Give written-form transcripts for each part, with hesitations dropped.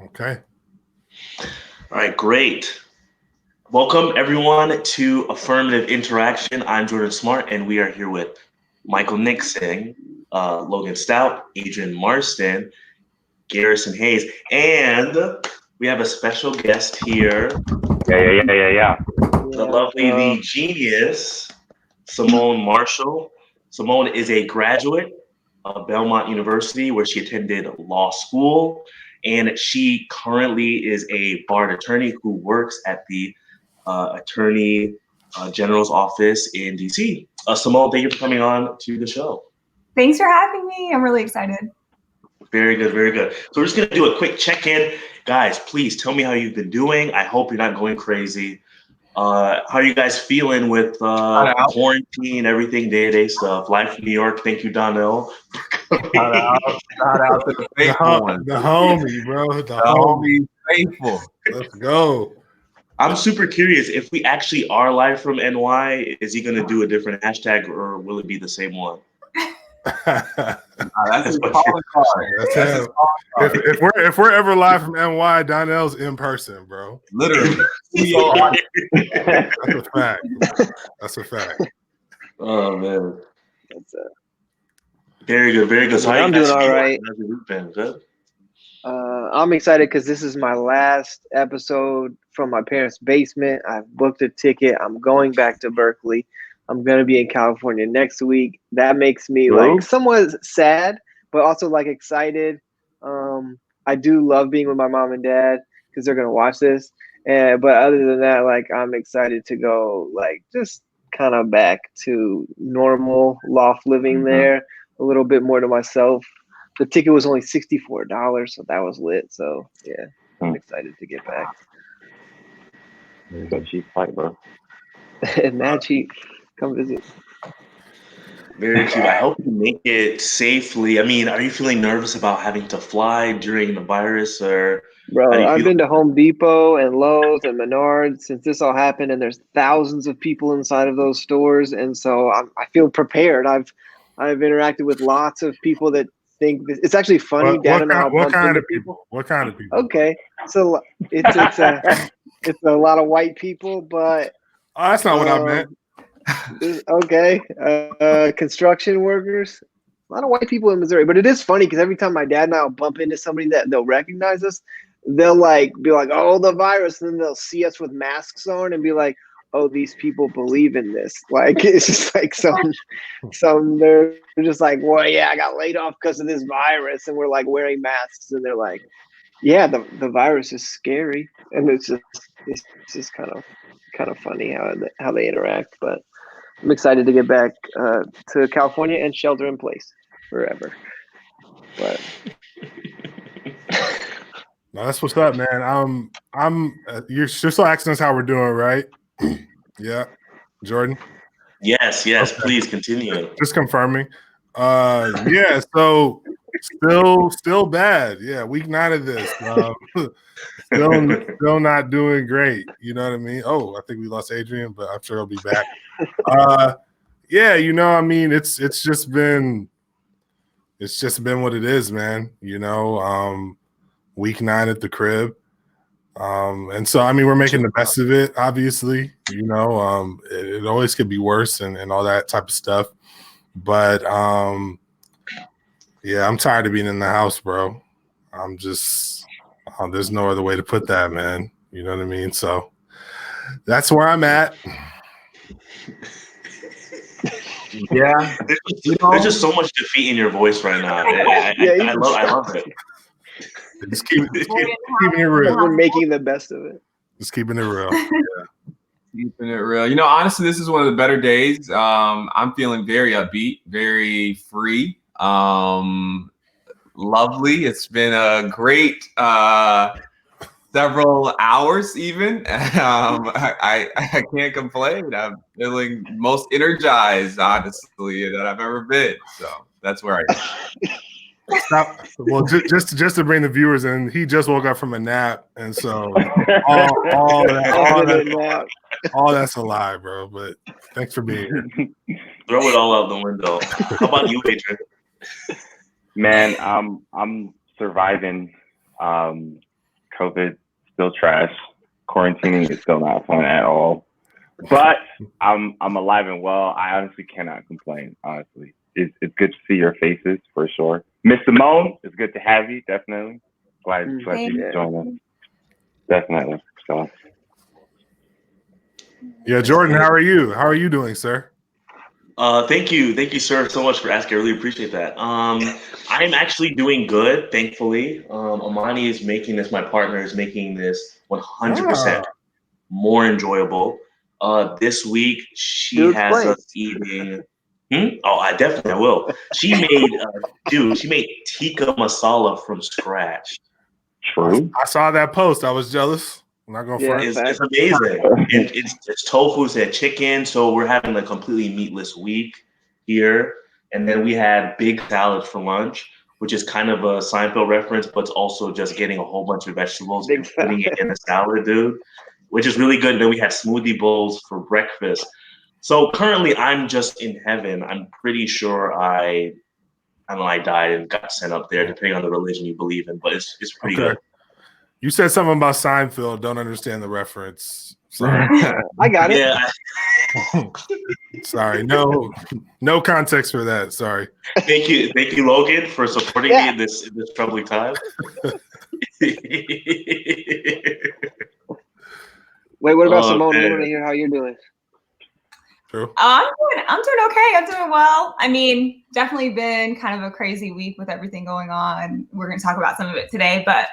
Okay. All right, great. Welcome everyone to Affirmative Interaction. I'm Jordan Smart, and we are here with Michael Nixon, Logan Stout, Adrian Marston, Garrison Hayes, and we have a special guest here. Yeah. The lovely, the genius, Simone Marshall. Simone is a graduate of Belmont University, where she attended law school, and she currently is a barred attorney who works at the Attorney General's office in DC. Simone, thank you for coming on to the show. Thanks for having me. I'm really excited. Very good, very good. So we're just gonna do a quick check-in. Guys, please tell me how you've been doing. I hope you're not going crazy. How are you guys feeling with quarantine, everything, day-to-day stuff? Life in New York. Thank you, Donnell. Shout out to the faithful one. The homie, bro. The homie faithful. Let's go. I'm super curious, if we actually are live from NY, is he gonna do a different hashtag, or will it be the same one? That's his calling card. If we're ever live from NY, Donnell's in person, bro. Literally. That's a fact. That's a fact. Oh man. That's very good, very good. So I'm doing all right. Good. I'm excited because this is my last episode from my parents' basement. I've booked a ticket. I'm going back to Berkeley. I'm going to be in California next week. That makes me like somewhat sad, but also like excited. I do love being with my mom and dad because they're going to watch this. But other than that, like I'm excited to go like just kind of back to normal loft living there, a little bit more to myself. The ticket was only $64, so that was lit. So yeah, I'm excited to get back. It's a cheap flight, bro. Mad cheap. Come visit. Very cheap. I hope you make it safely. I mean, are you feeling nervous about having to fly during the virus, or? Bro, I've been to Home Depot and Lowe's and Menards since this all happened, and there's thousands of people inside of those stores, and so I feel prepared. I've interacted with lots of people that think it's actually funny. What kind of people? Okay, so it's a lot of white people, but that's not what I meant. Okay, construction workers, a lot of white people in Missouri, but it is funny because every time my dad and I'll bump into somebody that they'll recognize us, they'll like be like, "Oh, the virus," and then they'll see us with masks on and be like, "Oh, these people believe in this." Like it's just like some they're just like, "Well, yeah, I got laid off because of this virus," and we're like wearing masks, and they're like, "Yeah, the virus is scary," and it's just kind of funny how they interact, but. I'm excited to get back to California and shelter in place forever. But no, that's what's up, man. You're still asking us how we're doing, right? Yeah, Jordan. Yes, okay. Please continue. Just confirming. Yeah, so still bad. Yeah, week 9 of this. Still not doing great. You know what I mean? Oh, I think we lost Adrian, but I'm sure he'll be back. Yeah, you know, I mean, it's just been what it is, man. You know, week 9 at the crib. And so, I mean, we're making the best of it, obviously. You know, it always could be worse and all that type of stuff. But yeah, I'm tired of being in the house, bro. I'm just there's no other way to put that, man. You know what I mean? So that's where I'm at. Yeah, there's just so much defeat in your voice right now. I love it. Just keeping it real. We're making the best of it. Just keeping it real. Yeah. Keeping it real. You know, honestly, this is one of the better days. I'm feeling very upbeat, very free. Lovely. It's been a great several hours even. I can't complain. I'm feeling most energized, honestly, that I've ever been. So that's where I am. Well, just to bring the viewers in, he just woke up from a nap, and so all that's a lie, bro. But thanks for being here. Throw it all out the window. How about you, Adrian? Man, I'm surviving. COVID still trash. Quarantining is still not fun at all. But I'm alive and well. I honestly cannot complain. Honestly, it's good to see your faces for sure. Miss Simone, it's good to have you. Definitely glad you could join us. Definitely. So. Yeah, Jordan, how are you? How are you doing, sir? Thank you, sir, so much for asking. I really appreciate that. I'm actually doing good, thankfully. Amani is making this. My partner is making this 100% more enjoyable. This week she has us eating. Oh, I definitely will. She made, she made tikka masala from scratch. True. I saw that post. I was jealous. I'm not gonna front. It's amazing. And it's tofu, it's chicken. So we're having a completely meatless week here. And then we had big salad for lunch, which is kind of a Seinfeld reference, but it's also just getting a whole bunch of vegetables and putting it in a salad, dude, which is really good. And then we had smoothie bowls for breakfast. So currently I'm just in heaven. I'm pretty sure I died and got sent up there, depending on the religion you believe in, but it's pretty good. You said something about Seinfeld. Don't understand the reference. Sorry. I got it. Yeah. Sorry. No context for that. Sorry. Thank you, Logan, for supporting me in this troubling time. Wait, what about Simone? I want to hear how you're doing. True. I'm doing okay. I'm doing well. I mean, definitely been kind of a crazy week with everything going on. We're going to talk about some of it today, but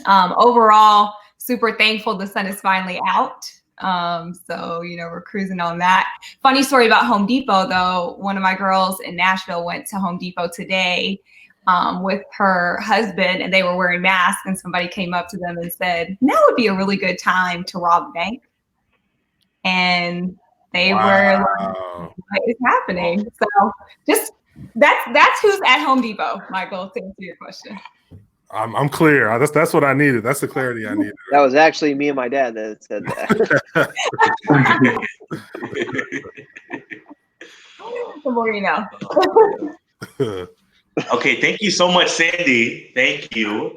overall, super thankful the sun is finally out. So, we're cruising on that. Funny story about Home Depot, though. One of my girls in Nashville went to Home Depot today with her husband, and they were wearing masks, and somebody came up to them and said, now would be a really good time to rob a bank. And they were like, what is happening? So just that's who's at Home Depot, Michael, to answer your question. I'm clear. That's what I needed. That's the clarity I needed. That was actually me and my dad that said that. The more you know. Okay, thank you so much, Sandy. Thank you.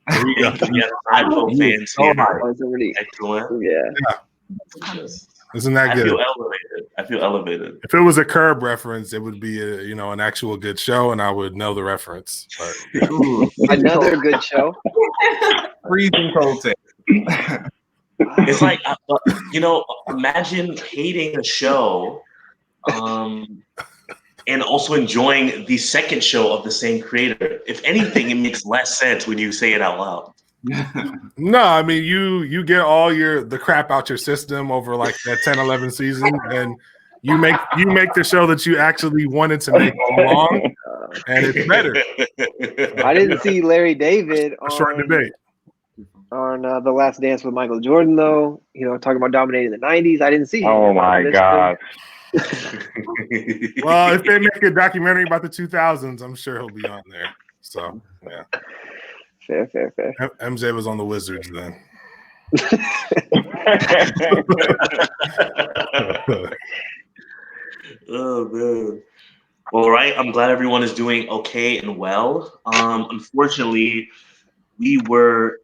Thank you. Yes, fans here. Excellent. Yeah. Isn't that good? I feel elevated. If it was a Curb reference, it would be an actual good show, and I would know the reference. But another good show. Freezing cold take. It's like imagine hating a show, and also enjoying the second show of the same creator. If anything, it makes less sense when you say it out loud. No, I mean you get all the crap out your system over like that 10-11 season, and you make the show that you actually wanted to make all along, and it's better. I didn't see Larry David on short debate on The Last Dance with Michael Jordan, though. Talking about dominating the '90s. I didn't see him. Oh my God. Well, if they make a documentary about the 2000s, I'm sure he'll be on there. So yeah. Fair. MJ was on the Wizards then. Oh man. Well, right. I'm glad everyone is doing okay and well. Unfortunately, we were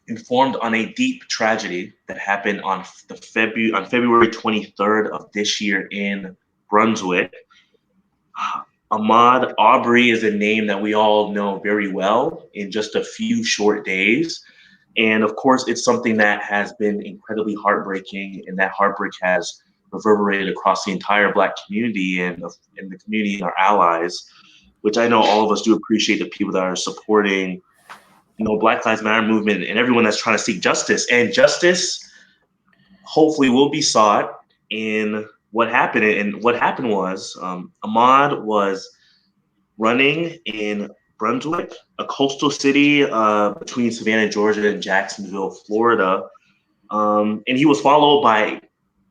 informed on a deep tragedy that happened on February 23rd of this year in Brunswick. Ahmaud Arbery is a name that we all know very well in just a few short days. And of course, it's something that has been incredibly heartbreaking, and that heartbreak has reverberated across the entire Black community and the community and our allies, which I know all of us do appreciate the people that are supporting, Black Lives Matter movement and everyone that's trying to seek justice. And justice hopefully will be sought in what happened. And what happened was Ahmaud was running in Brunswick, a coastal city between Savannah, Georgia, and Jacksonville, Florida. And he was followed by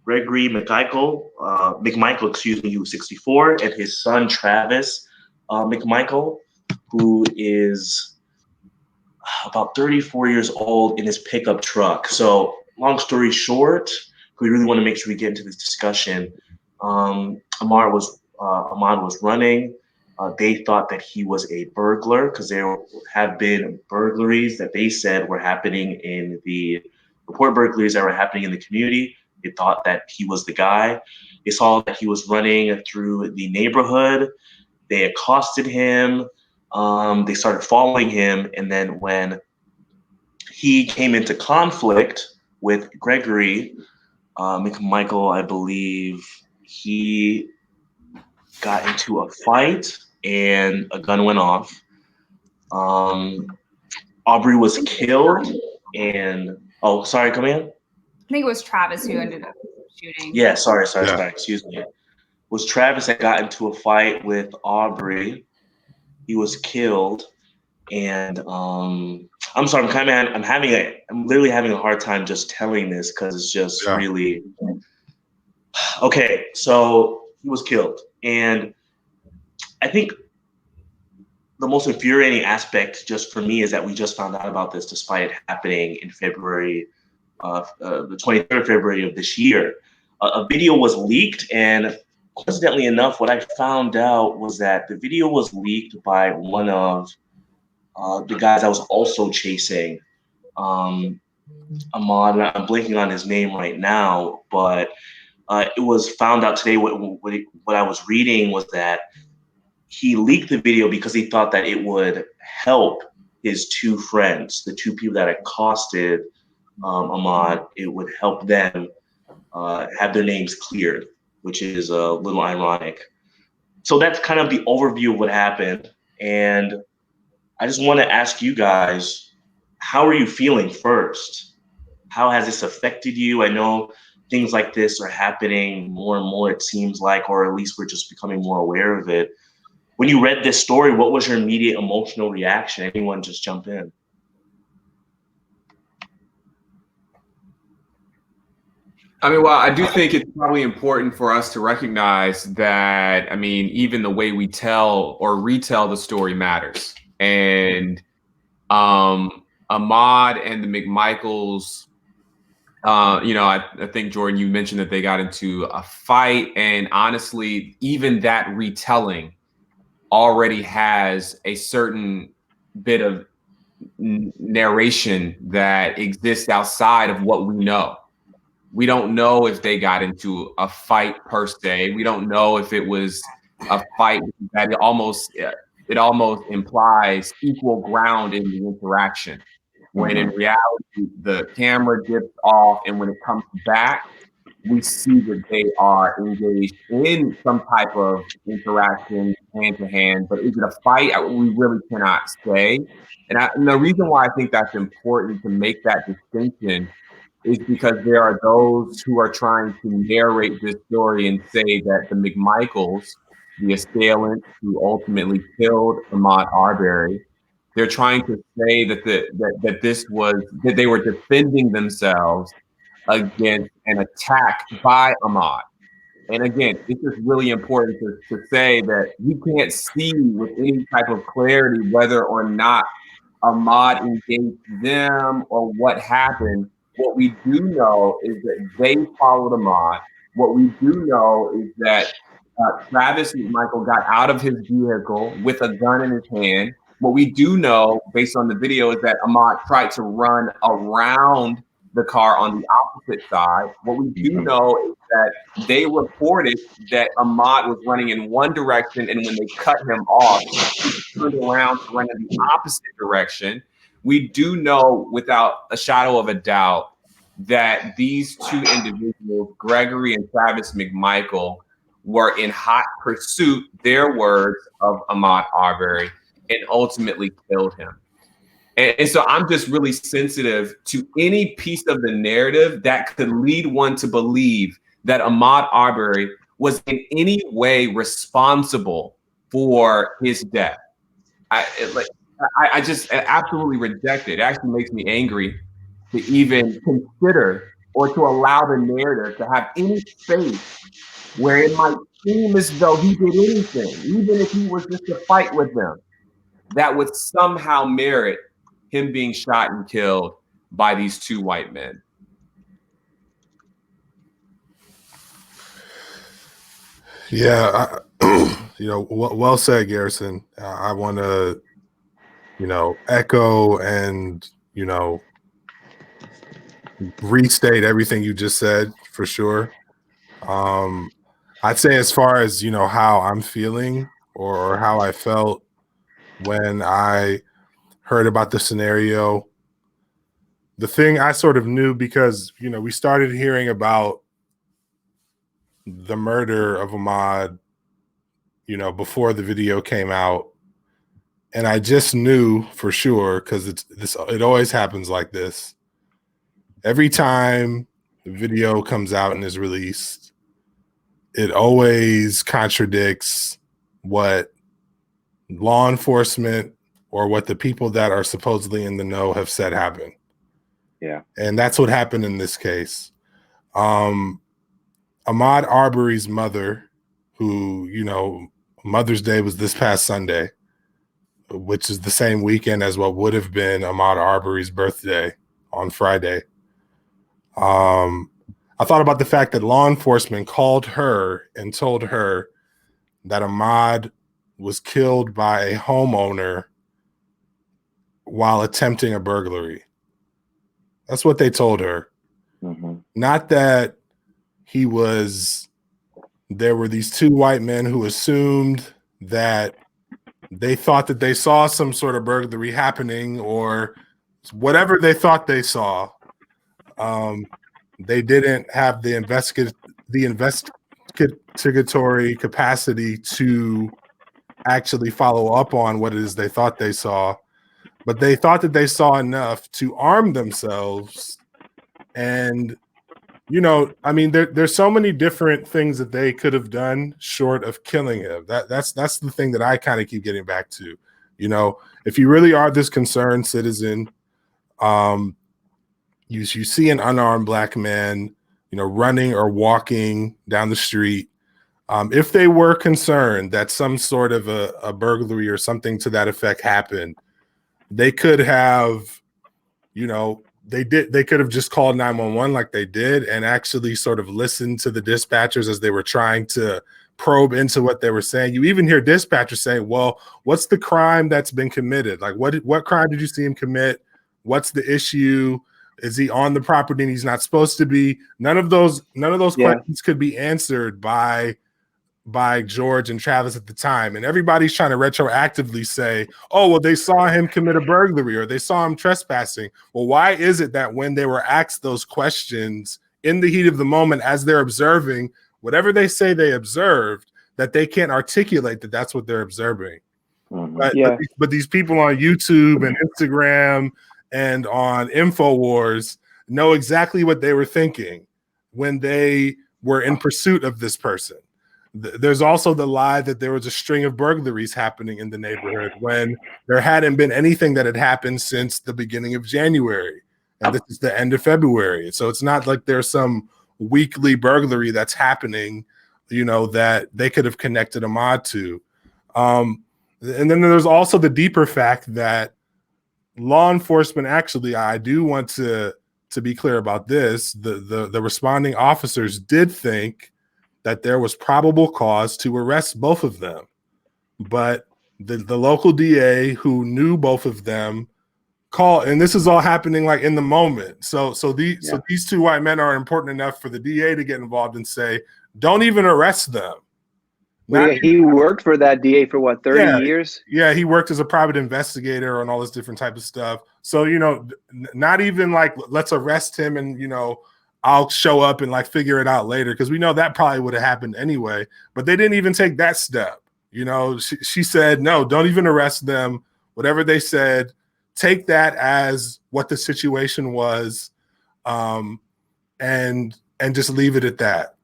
Gregory McMichael, who was 64, and his son, Travis McMichael, who is about 34 years old in his pickup truck. So long story short, we really want to make sure we get into this discussion. Ahmaud was running. They thought that he was a burglar because there have been burglaries that they said were happening in the report burglaries that were happening in the community. They thought that he was the guy. They saw that he was running through the neighborhood. They accosted him. They started following him. And then when he came into conflict with Gregory McMichael, I believe, he got into a fight and a gun went off. Arbery was killed and sorry, come in. I think it was Travis who ended up shooting. Yeah, sorry, excuse me. It was Travis that got into a fight with Arbery. He was killed, and I'm sorry, I'm literally having a hard time just telling this because it's just really okay. So he was killed, and I think the most infuriating aspect just for me is that we just found out about this despite it happening in February, the 23rd of February of this year. A video was leaked, and coincidentally enough, what I found out was that the video was leaked by one of the guys I was also chasing, Ahmaud. I'm blanking on his name right now, but it was found out today. What I was reading was that he leaked the video because he thought that it would help his two friends, the two people that accosted Ahmaud. It would help them have their names cleared, which is a little ironic. So that's kind of the overview of what happened. And I just want to ask you guys, how are you feeling first? How has this affected you? I know things like this are happening more and more, it seems like, or at least we're just becoming more aware of it. When you read this story, what was your immediate emotional reaction? Anyone just jump in. I mean, well, I do think it's probably important for us to recognize that, I mean, even the way we tell or retell the story matters. And Ahmaud and the McMichaels, I think, Jordan, you mentioned that they got into a fight. And honestly, even that retelling already has a certain bit of narration that exists outside of what we know. We don't know if they got into a fight per se. We don't know if it was a fight that it almost implies equal ground in the interaction. When in reality, the camera dips off, and when it comes back, we see that they are engaged in some type of interaction hand to hand. But is it a fight? We really cannot say. And the reason why I think that's important to make that distinction is because there are those who are trying to narrate this story and say that the McMichaels, the assailants who ultimately killed Ahmaud Arbery, they're trying to say that they were defending themselves against an attack by Ahmaud. And again, it's just really important to say that we can't see with any type of clarity whether or not Ahmaud engaged them or what happened. What we do know is that they followed Ahmaud. What we do know is that Travis McMichael got out of his vehicle with a gun in his hand. What we do know, based on the video, is that Ahmaud tried to run around the car on the opposite side. What we do know is that they reported that Ahmaud was running in one direction, and when they cut him off, he turned around to run in the opposite direction. We do know without a shadow of a doubt that these two individuals, Gregory and Travis McMichael, were in hot pursuit, their words, of Ahmaud Arbery, and ultimately killed him. And so I'm just really sensitive to any piece of the narrative that could lead one to believe that Ahmaud Arbery was in any way responsible for his death. I just absolutely reject it. It actually makes me angry to even consider or to allow the narrative to have any space where it might seem as though he did anything, even if he was just to fight with them, that would somehow merit him being shot and killed by these two white men. Yeah, well said, Garrison. I want to, echo and, restate everything you just said for sure. I'd say as far as, how I'm feeling or how I felt when I heard about the scenario, the thing I sort of knew because, we started hearing about the murder of Ahmaud, before the video came out. And I just knew for sure, because it always happens like this. Every time the video comes out and is released, it always contradicts what law enforcement or what the people that are supposedly in the know have said happened. Yeah. And that's what happened in this case. Ahmaud Arbery's mother, who, Mother's Day was this past Sunday, which is the same weekend as what would have been Ahmaud Arbery's birthday on Friday. I thought about the fact that law enforcement called her and told her that Ahmaud was killed by a homeowner while attempting a burglary. That's what they told her. Mm-hmm. Not that there were these two white men who assumed that they thought that they saw some sort of burglary happening or whatever they thought they saw. They didn't have the investigatory capacity to actually follow up on what it is they thought they saw, but they thought that they saw enough to arm themselves. And, there's so many different things that they could have done short of killing him. That's the thing that I kind of keep getting back to. If you really are this concerned citizen, you see an unarmed black man, running or walking down the street. If they were concerned that some sort of a burglary or something to that effect happened, they could have, they could have just called 911 like they did and actually sort of listened to the dispatchers as they were trying to probe into what they were saying. You even hear dispatchers saying, well, what's the crime that's been committed? Like, what crime did you see him commit? What's the issue? Is he on the property and he's not supposed to be? None of those questions could be answered by George and Travis at the time. And everybody's trying to retroactively say, oh, well, they saw him commit a burglary or they saw him trespassing. Well, why is it that when they were asked those questions in the heat of the moment, as they're observing whatever they say they observed, that they can't articulate that that's what they're observing? Mm-hmm. But these people on YouTube and Instagram and on InfoWars know exactly what they were thinking when they were in pursuit of this person. There's also the lie that there was a string of burglaries happening in the neighborhood when there hadn't been anything that had happened since the beginning of January. And this is the end of February. So it's not like there's some weekly burglary that's happening, that they could have connected Ahmaud to. And then there's also the deeper fact that law enforcement, actually, I do want to be clear about this. The responding officers did think that there was probable cause to arrest both of them. But the local DA who knew both of them called, and this is all happening like in the moment. So these two white men are important enough for the DA to get involved and say, don't even arrest them. He worked for that DA for what, 30 years? Yeah, he worked as a private investigator on all this different type of stuff. So, not even like, let's arrest him and, I'll show up and like figure it out later, because we know that probably would have happened anyway. But they didn't even take that step. She said, no, don't even arrest them. Whatever they said, take that as what the situation was, and just leave it at that.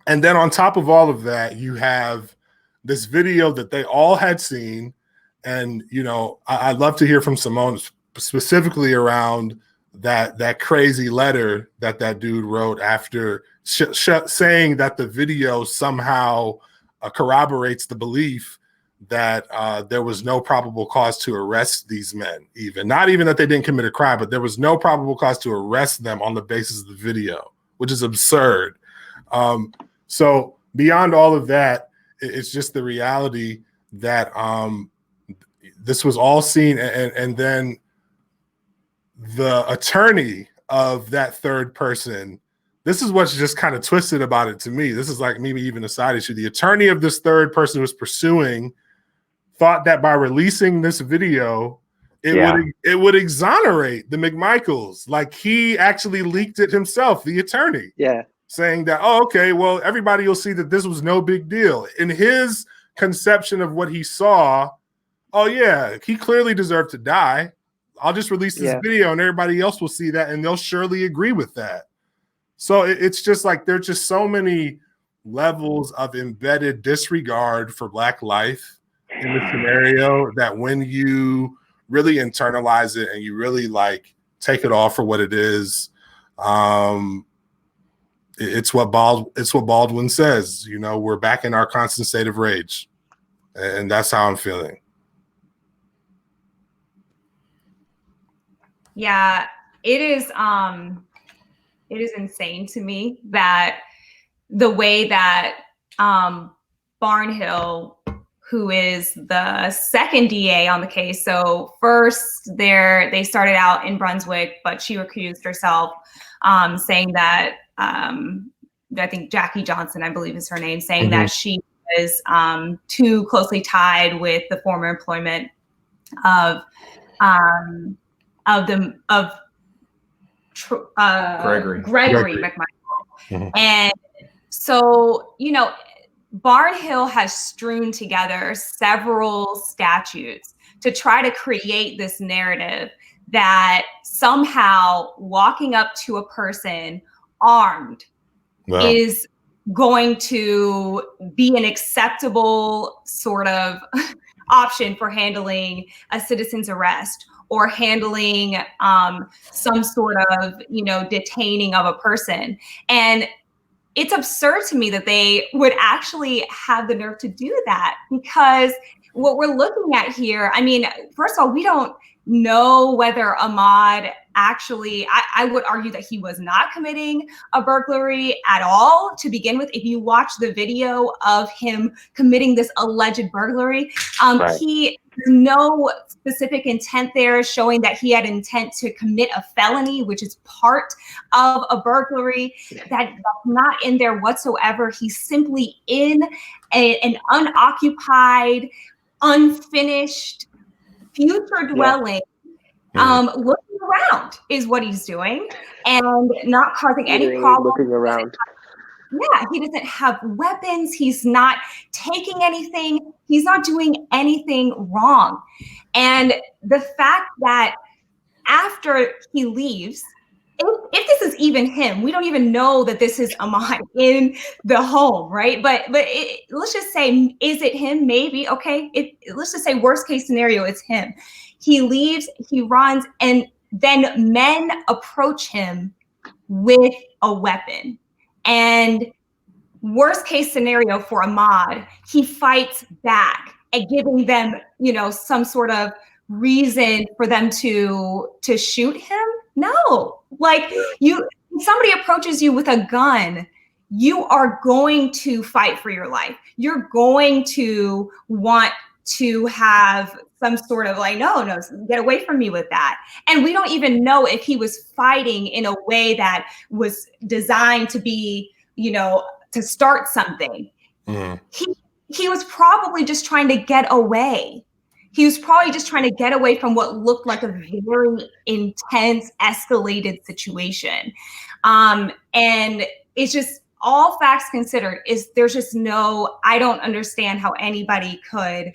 And then on top of all of that, you have this video that they all had seen. And, I'd love to hear from Simone specifically around that crazy letter that dude wrote after saying that the video somehow corroborates the belief that there was no probable cause to arrest these men, not even that they didn't commit a crime, but there was no probable cause to arrest them on the basis of the video, which is absurd. So beyond all of that, it's just the reality that this was all seen, and then the attorney of that third person, this is what's just kind of twisted about it to me. This is like maybe even a side issue. The attorney of this third person who was pursuing thought that by releasing this video, it would exonerate the McMichaels. Like, he actually leaked it himself, the attorney. Yeah. Saying that, oh, okay, well, everybody will see that this was no big deal. In his conception of what he saw, oh yeah, he clearly deserved to die. I'll just release this video and everybody else will see that and they'll surely agree with that. So it's just like there's just so many levels of embedded disregard for Black life in the scenario that when you really internalize it and you really like take it all for what it is, it's what Baldwin says, you know, we're back in our constant state of rage. And that's how I'm feeling. Yeah, it is insane to me that the way that Barnhill, who is the second DA on the case, so first they started out in Brunswick, but she recused herself, saying that I think Jackie Johnson, I believe is her name, saying that she was too closely tied with the former employment of Gregory McMichael. And so, you know, Barnhill has strewn together several statutes to try to create this narrative that somehow walking up to a person armed is going to be an acceptable sort of option for handling a citizen's arrest or handling some sort of, you know, detaining of a person. And it's absurd to me that they would actually have the nerve to do that, because what we're looking at here, I mean, first of all, we don't know whether Ahmaud actually, I would argue that he was not committing a burglary at all to begin with. If you watch the video of him committing this alleged burglary, he no specific intent there showing that he had intent to commit a felony, which is part of a burglary. That's not in there whatsoever. He's simply in an unoccupied, unfinished future dwelling, looking around is what he's doing, and not causing any problem. Looking around. Yeah, he doesn't have weapons. He's not taking anything. He's not doing anything wrong. And the fact that after he leaves, if this is even him, we don't even know that this is Ahmaud in the home, right? But let's just say, is it him? Maybe. Okay. Let's just say worst case scenario, it's him. He leaves, he runs, and then men approach him with a weapon. And worst case scenario for Ahmaud, he fights back and giving them, you know, some sort of reason for them to shoot him. No, like somebody approaches you with a gun, you are going to fight for your life. You're going to want to have some sort of like, no, get away from me with that. And we don't even know if he was fighting in a way that was designed to be, you know, to start something. He was probably just trying to get away. He was probably just trying to get away from what looked like a very intense, escalated situation. And it's just, all facts considered, there's just no, I don't understand how anybody could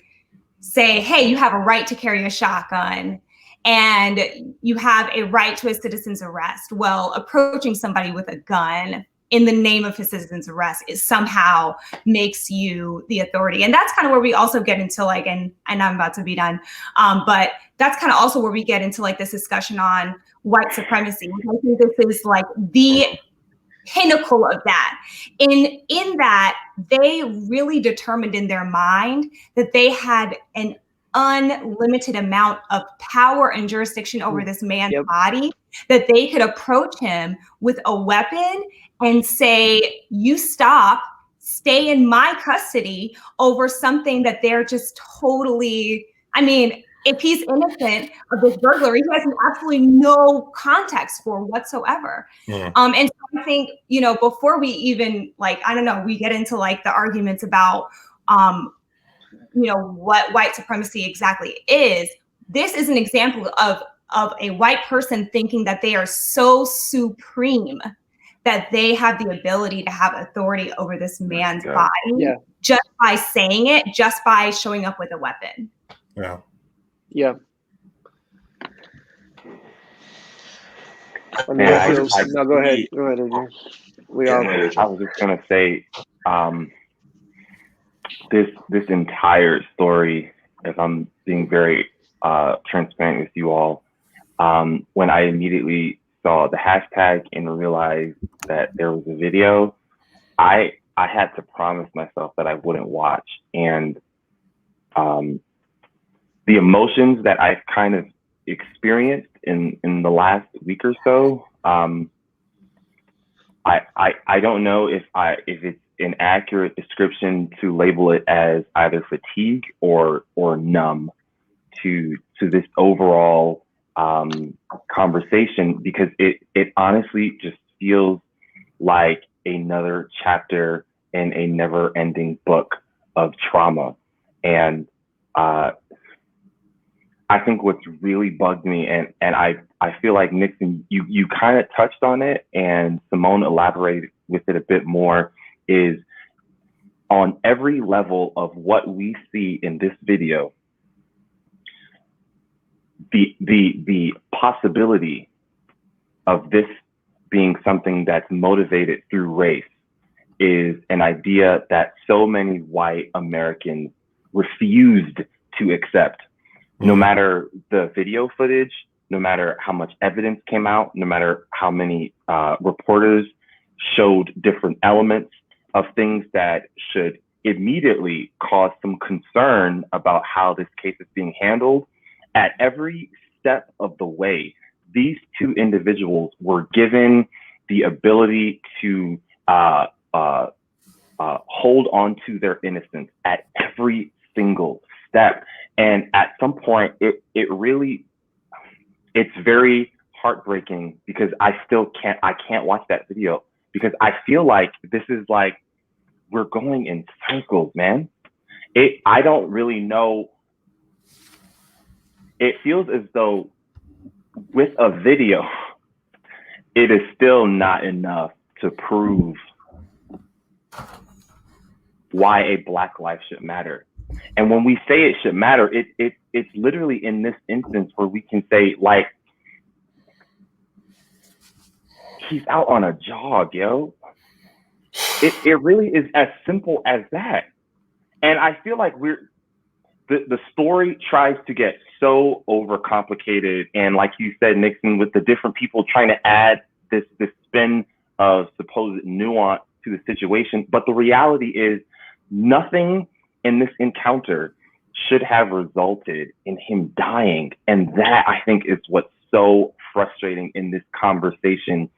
say, hey, you have a right to carry a shotgun and you have a right to a citizen's arrest. Well, approaching somebody with a gun in the name of his citizen's arrest is somehow makes you the authority. And that's kind of where we also get into like, and I'm about to be done, but that's kind of also where we get into like this discussion on white supremacy. I think this is like the pinnacle of that. In that they really determined in their mind that they had an unlimited amount of power and jurisdiction over this man's body, that they could approach him with a weapon and say, you stop, stay in my custody over something that they're just totally, I mean, if he's innocent of this burglary, he has absolutely no context for whatsoever. Yeah. And so I think, you know, before we even like, I don't know, we get into like the arguments about, you know, what white supremacy exactly is. This is an example of a white person thinking that they are so supreme that they have the ability to have authority over this man's body just by saying it, just by showing up with a weapon. Yeah. Yeah. I mean, Yeah, no, go ahead. Go ahead, Adrian. I was just gonna say, this entire story, if I'm being very transparent with you all, when I immediately saw the hashtag and realized that there was a video, I had to promise myself that I wouldn't watch. And the emotions that I've kind of experienced in the last week or so, I don't know if it's an accurate description to label it as either fatigue or numb to this overall conversation, because it honestly just feels like another chapter in a never-ending book of trauma. And I think what's really bugged me, and I feel like Nixon, you kind of touched on it, and Simone elaborated with it a bit more, is on every level of what we see in this video, the possibility of this being something that's motivated through race is an idea that so many white Americans refused to accept. No matter the video footage, no matter how much evidence came out, no matter how many reporters showed different elements of things that should immediately cause some concern about how this case is being handled, at every step of the way, these two individuals were given the ability to hold on to their innocence at every single step. And at some point, it's very heartbreaking, because I can't watch that video, because I feel like this is like, we're going in circles, man. I don't really know. It feels as though with a video, it is still not enough to prove why a Black life should matter. And when we say it should matter, it's literally in this instance where we can say, like, he's out on a jog, yo. It really is as simple as that. And I feel like the story tries to get so overcomplicated. And like you said, Nixon, with the different people trying to add this spin of supposed nuance to the situation. But the reality is, nothing in this encounter should have resulted in him dying. And that, I think, is what's so frustrating in this conversation.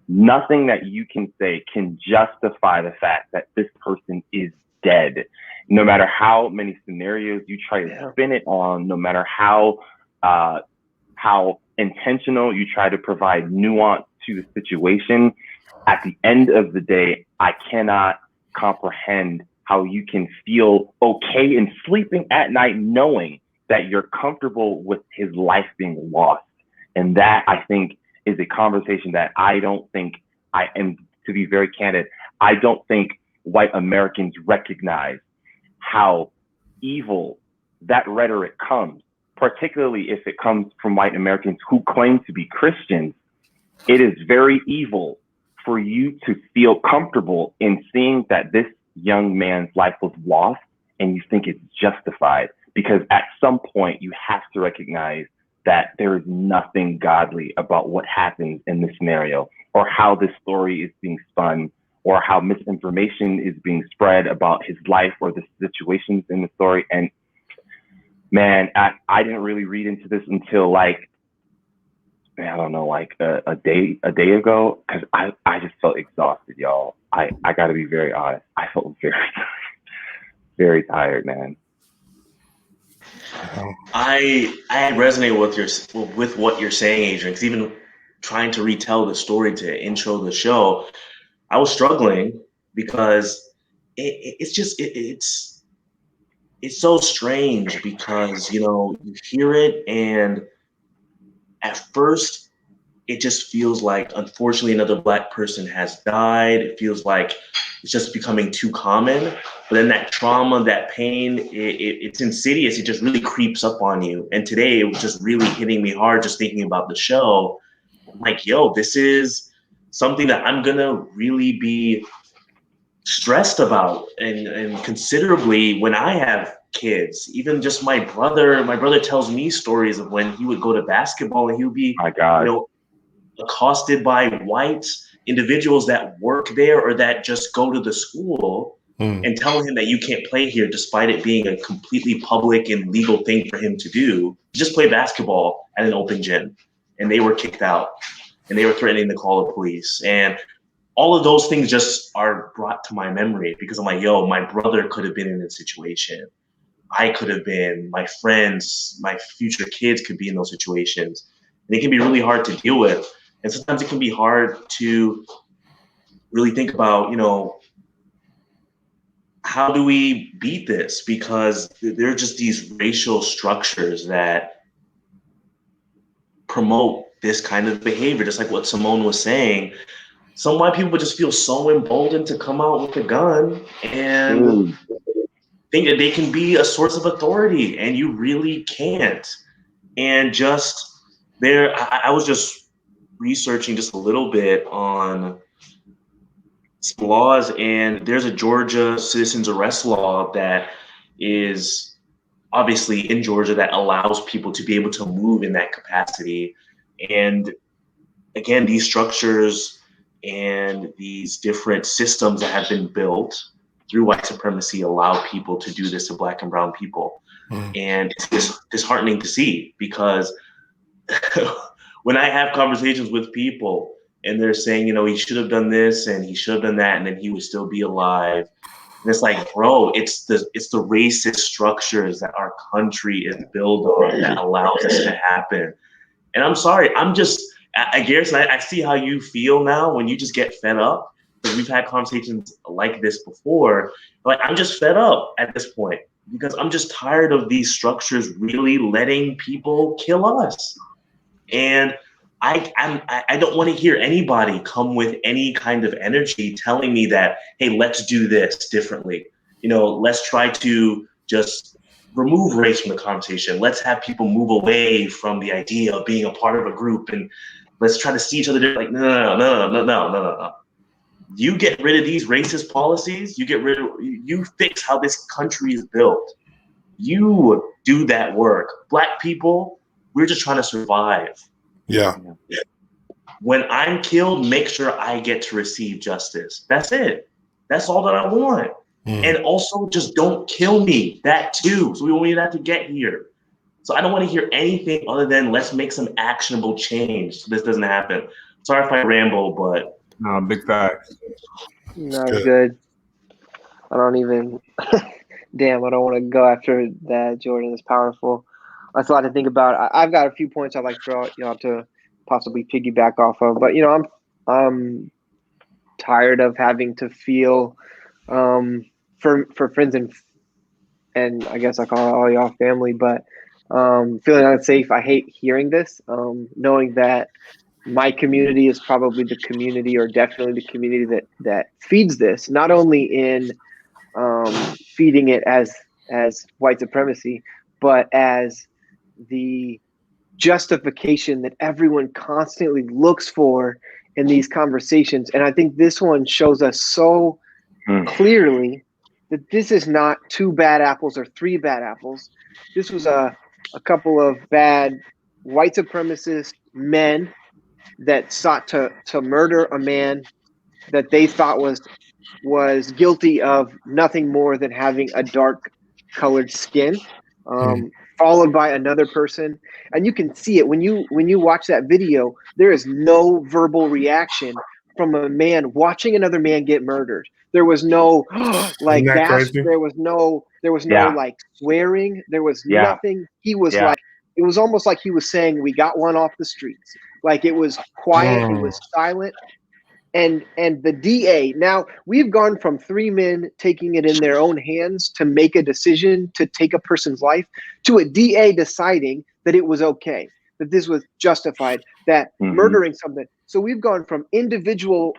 Nothing that you can say can justify the fact that this person is dead. No matter how many scenarios you try to spin it on, no matter how intentional you try to provide nuance to the situation, at the end of the day, I cannot comprehend how you can feel okay in sleeping at night knowing that you're comfortable with his life being lost. And that, I think, is a conversation that I don't think, and to be very candid, I don't think white Americans recognize how evil that rhetoric comes, particularly if it comes from white Americans who claim to be Christians. It is very evil for you to feel comfortable in seeing that this young man's life was lost and you think it's justified, because at some point you have to recognize that there is nothing godly about what happens in this scenario, or how this story is being spun, or how misinformation is being spread about his life or the situations in the story. And man, I didn't really read into this until like I don't know, like a day ago, because I just felt exhausted, y'all. I got to be very honest. I felt very tired, man. I resonate with what you're saying, Adrian, because even trying to retell the story to intro the show, I was struggling because it's so strange because, you hear it and at first it just feels like, unfortunately, another Black person has died. It feels like it's just becoming too common. But then that trauma, that pain, it's insidious. It just really creeps up on you. And today it was just really hitting me hard just thinking about the show. I'm like, yo, this is something that I'm going to really be stressed about and considerably when I have kids. Even just my brother tells me stories of when he would go to basketball and he would be, My God. accosted by white individuals that work there or that just go to the school and tell him that you can't play here despite it being a completely public and legal thing for him to do. Just play basketball at an open gym. And they were kicked out and they were threatening to call the police. And all of those things just are brought to my memory because I'm like, yo, my brother could have been in this situation. I could have been, my friends, my future kids could be in those situations. And it can be really hard to deal with. And sometimes it can be hard to really think about, how do we beat this? Because there are just these racial structures that promote this kind of behavior, just like what Simone was saying. Some white people just feel so emboldened to come out with a gun and think that they can be a source of authority, and you really can't. And just there, I was just researching just a little bit on some laws, and there's a Georgia citizens arrest law that is obviously in Georgia that allows people to be able to move in that capacity. And again, these structures and these different systems that have been built through white supremacy allow people to do this to Black and brown people. And it's disheartening to see because when I have conversations with people and they're saying, he should have done this and he should have done that, and then he would still be alive. And it's like, bro, it's the racist structures that our country is built on that allows this to happen. And I'm sorry, I guess I see how you feel now when you just get fed up. Because we've had conversations like this before. Like, I'm just fed up at this point because I'm just tired of these structures really letting people kill us. And I don't want to hear anybody come with any kind of energy telling me that, hey, let's do this differently. Let's try to just remove race from the conversation. Let's have people move away from the idea of being a part of a group, and let's try to see each other like, no. You get rid of these racist policies. You fix how this country is built. You do that work. Black people, we're just trying to survive. Yeah. When I'm killed, make sure I get to receive justice. That's it. That's all that I want. And also just don't kill me. That too. So we won't even have to get here. So I don't want to hear anything other than let's make some actionable change so this doesn't happen. Sorry if I ramble, but No, big facts. No, it's good. I don't even damn, I don't want to go after that. Jordan is powerful. That's a lot to think about. I've got a few points I'd like for y'all to possibly piggyback off of, but I'm tired of having to feel for friends and I guess I call all y'all family, but feeling unsafe. I hate hearing this, knowing that my community is probably the community, or definitely the community that feeds this, not only in feeding it as white supremacy, but as the justification that everyone constantly looks for in these conversations. And I think this one shows us so clearly that this is not two bad apples or three bad apples. This was a couple of bad white supremacist men that sought to murder a man that they thought was guilty of nothing more than having a dark colored skin. followed by another person, and you can see it when you watch that video. There is no verbal reaction from a man watching another man get murdered. There was no like Isn't that gasp. crazy? There was no Yeah. like swearing. There was Yeah. nothing. He was Yeah. like, it was almost like he was saying, "We got one off the streets." Like it was quiet. It was silent. And the DA, now we've gone from 3 men taking it in their own hands to make a decision to take a person's life to a DA deciding that it was okay, that this was justified, that murdering something. So we've gone from individual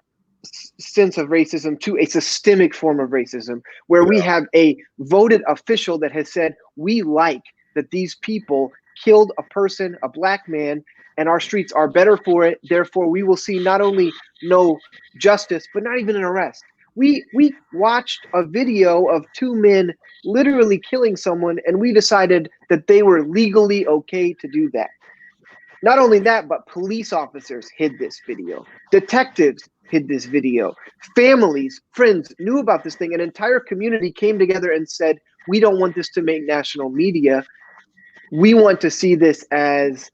sense of racism to a systemic form of racism, where we have a voted official that has said, we like that these people killed a person, a black man, and our streets are better for it. Therefore, we will see not only no justice, but not even an arrest. We watched a video of 2 men literally killing someone, and we decided that they were legally okay to do that. Not only that, but police officers hid this video. Detectives hid this video. Families, friends knew about this thing. An entire community came together and said, we don't want this to make national media. We want to see this as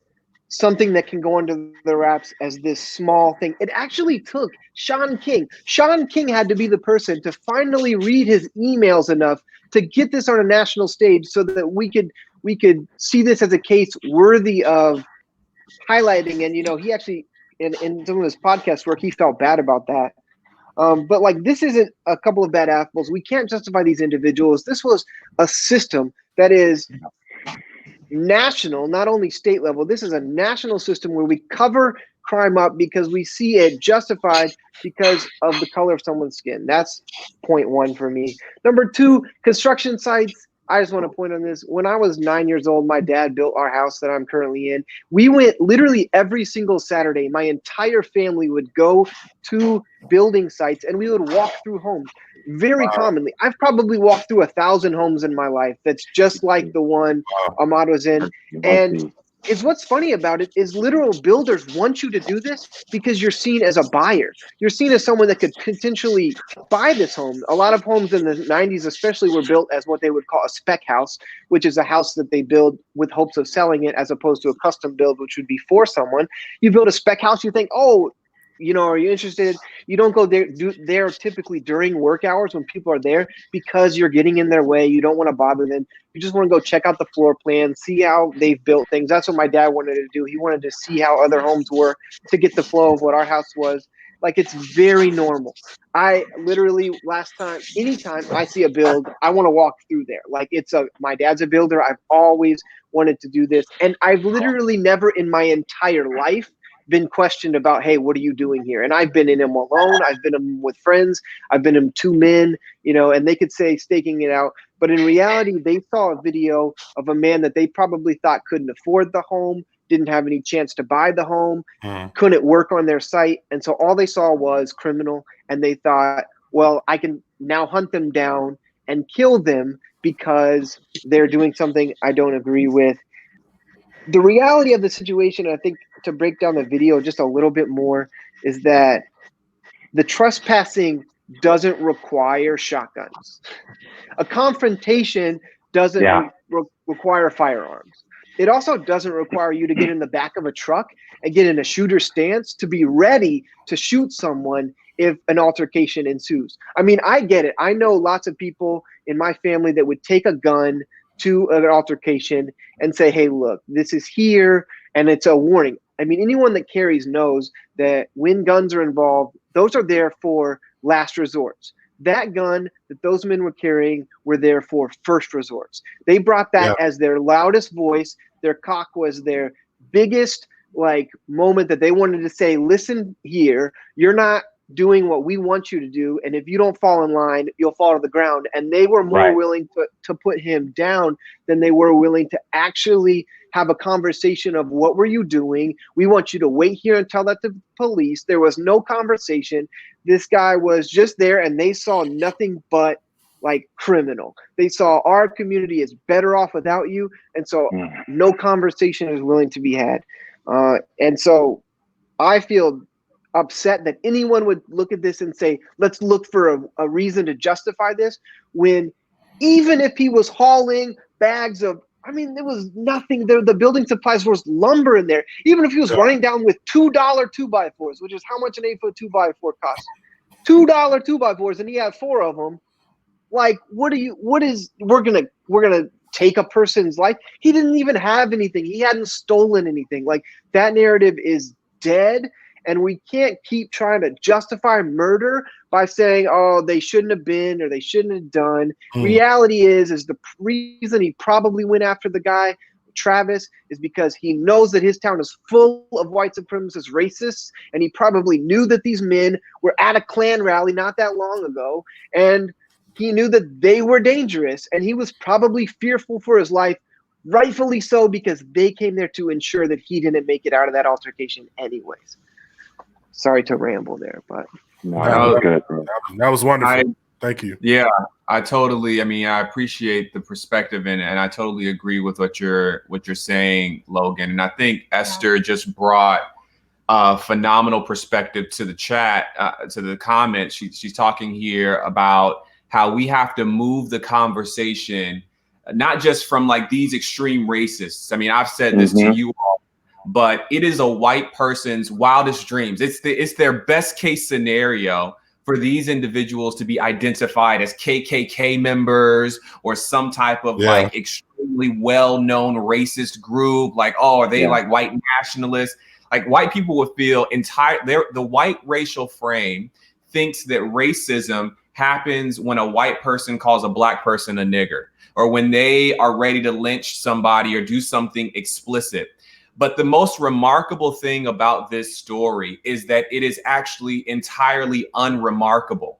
something that can go under the wraps as this small thing. It actually took Sean King. Sean King had to be the person to finally read his emails enough to get this on a national stage so that we could see this as a case worthy of highlighting. And, you know, he actually, in some of his podcast work, he felt bad about that. But like, this isn't a couple of bad apples. We can't justify these individuals. This was a system that is national, not only state level. This is a national system where we cover crime up because we see it justified because of the color of someone's skin. That's point 1 for me. Number 2, construction sites. I just want to point on this. When I was 9 years old, my dad built our house that I'm currently in. We went literally every single Saturday. My entire family would go to building sites and we would walk through homes. Very commonly, I've probably walked through 1,000 homes in my life that's just like the one Ahmaud was in. And it's what's funny about it is literal builders want you to do this because you're seen as a buyer. You're seen as someone that could potentially buy this home. A lot of homes in the 90s especially were built as what they would call a spec house, which is a house that they build with hopes of selling it as opposed to a custom build, which would be for someone. You build a spec house, you think, oh, you know, are you interested? You don't go there typically during work hours when people are there because you're getting in their way. You don't want to bother them. You just want to go check out the floor plan, see how they've built things. That's what my dad wanted to do. He wanted to see how other homes were to get the flow of what our house was. Like, it's very normal. I literally anytime I see a build, I want to walk through there. Like, my dad's a builder. I've always wanted to do this. And I've literally never in my entire life been questioned about, hey, what are you doing here? And I've been in them alone. I've been in them with friends. I've been in 2 men, you know, and they could say staking it out. But in reality, they saw a video of a man that they probably thought couldn't afford the home, didn't have any chance to buy the home, couldn't work on their site. And so all they saw was criminal. And they thought, well, I can now hunt them down and kill them because they're doing something I don't agree with. The reality of the situation, I think, to break down the video just a little bit more, is that the trespassing doesn't require shotguns. A confrontation doesn't require firearms. It also doesn't require you to get in the back of a truck and get in a shooter stance to be ready to shoot someone if an altercation ensues. I mean, I get it. I know lots of people in my family that would take a gun to an altercation and say, hey, look, this is here, and it's a warning. I mean, anyone that carries knows that when guns are involved, those are there for last resorts. That gun that those men were carrying were there for first resorts. They brought that as their loudest voice. Their cock was their biggest moment that they wanted to say, listen here, you're not doing what we want you to do, and if you don't fall in line, you'll fall to the ground. And they were more willing to put him down than they were willing to actually have a conversation of, what were you doing? We want you to wait here and tell that to the police. There was no conversation. This guy was just there, and they saw nothing but criminal. They saw our community is better off without you, and so no conversation is willing to be had. And so I feel upset that anyone would look at this and say, let's look for a reason to justify this, when even if he was hauling bags of I mean, there was nothing there. The building supplies was lumber in there. Even if he was running down with $2 2x4s, which is how much an 8-foot 2x4 costs. $2 2x4s, and he had 4 of them. Like, we're gonna take a person's life? He didn't even have anything. He hadn't stolen anything. Like, that narrative is dead, and we can't keep trying to justify murder by saying, oh, they shouldn't have been or they shouldn't have done. Reality is the reason he probably went after the guy, Travis, is because he knows that his town is full of white supremacist racists, and he probably knew that these men were at a Klan rally not that long ago, and he knew that they were dangerous, and he was probably fearful for his life, rightfully so, because they came there to ensure that he didn't make it out of that altercation anyways. Sorry to ramble there, but no, that was good, bro. That was wonderful. Thank you. Yeah, I appreciate the perspective and I totally agree with what you're saying, Logan. And I think Esther just brought a phenomenal perspective to the chat, to the comments. She's talking here about how we have to move the conversation, not just from like these extreme racists. I mean, I've said this to you all, but it is a white person's wildest dreams. It's their best case scenario for these individuals to be identified as KKK members or some type of like extremely well-known racist group. Like, oh, are they like white nationalists? Like, white people would feel the white racial frame thinks that racism happens when a white person calls a black person a nigger, or when they are ready to lynch somebody or do something explicit. But the most remarkable thing about this story is that it is actually entirely unremarkable.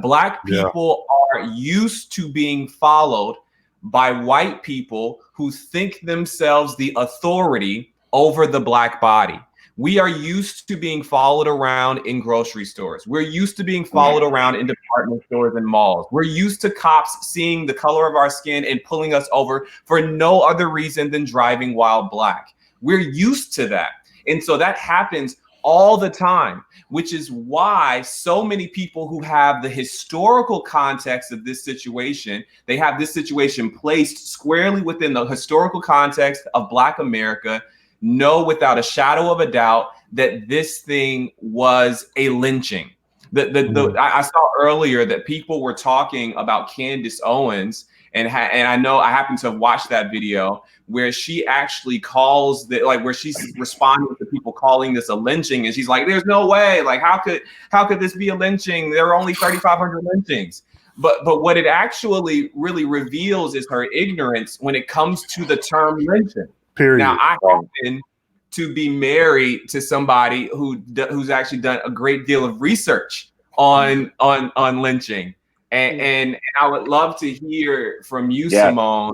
Black people are used to being followed by white people who think themselves the authority over the black body. We are used to being followed around in grocery stores. We're used to being followed around in department stores and malls. We're used to cops seeing the color of our skin and pulling us over for no other reason than driving while black. We're used to that. And so that happens all the time, which is why so many people who have the historical context of this situation, they have this situation placed squarely within the historical context of Black America, know without a shadow of a doubt that this thing was a lynching. I saw earlier that people were talking about Candace Owens, and I know I happen to have watched that video where she actually calls where she's responding to people calling this a lynching, and she's like, "There's no way! Like, how could this be a lynching? There are only 3,500 lynchings." But what it actually really reveals is her ignorance when it comes to the term lynching. Period. Now, I happen to be married to somebody who's actually done a great deal of research on lynching, and I would love to hear from you, Simone.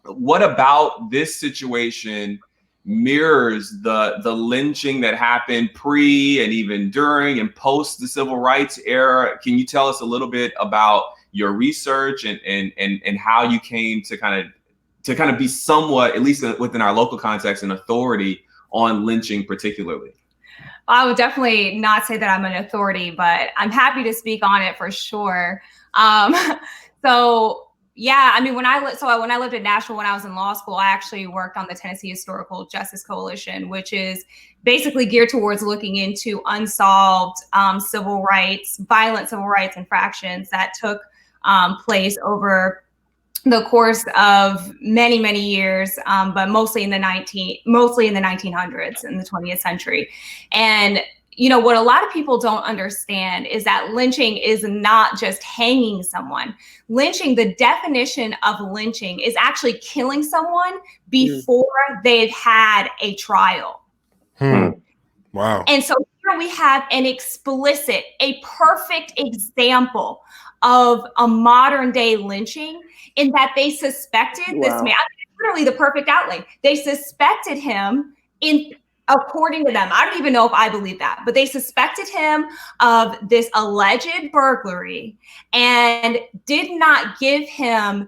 What about this situation mirrors the lynching that happened pre and even during and post the civil rights era? Can you tell us a little bit about your research and how you came to kind of be somewhat, at least within our local context, an authority on lynching particularly? I would definitely not say that I'm an authority, but I'm happy to speak on it for sure. So yeah, I mean, when I lived in Nashville, when I was in law school, I actually worked on the Tennessee Historical Justice Coalition, which is basically geared towards looking into unsolved violent civil rights infractions that took place over the course of many, many years, but mostly in the 1900s in the 20th century. And you know, what a lot of people don't understand is that lynching is not just hanging someone. Lynching, the definition of lynching is actually killing someone before they've had a trial. Wow. And so here we have a perfect example of a modern day lynching in that they suspected this man. I mean, it's literally the perfect outline. They suspected him according to them, I don't even know if I believe that, but they suspected him of this alleged burglary and did not give him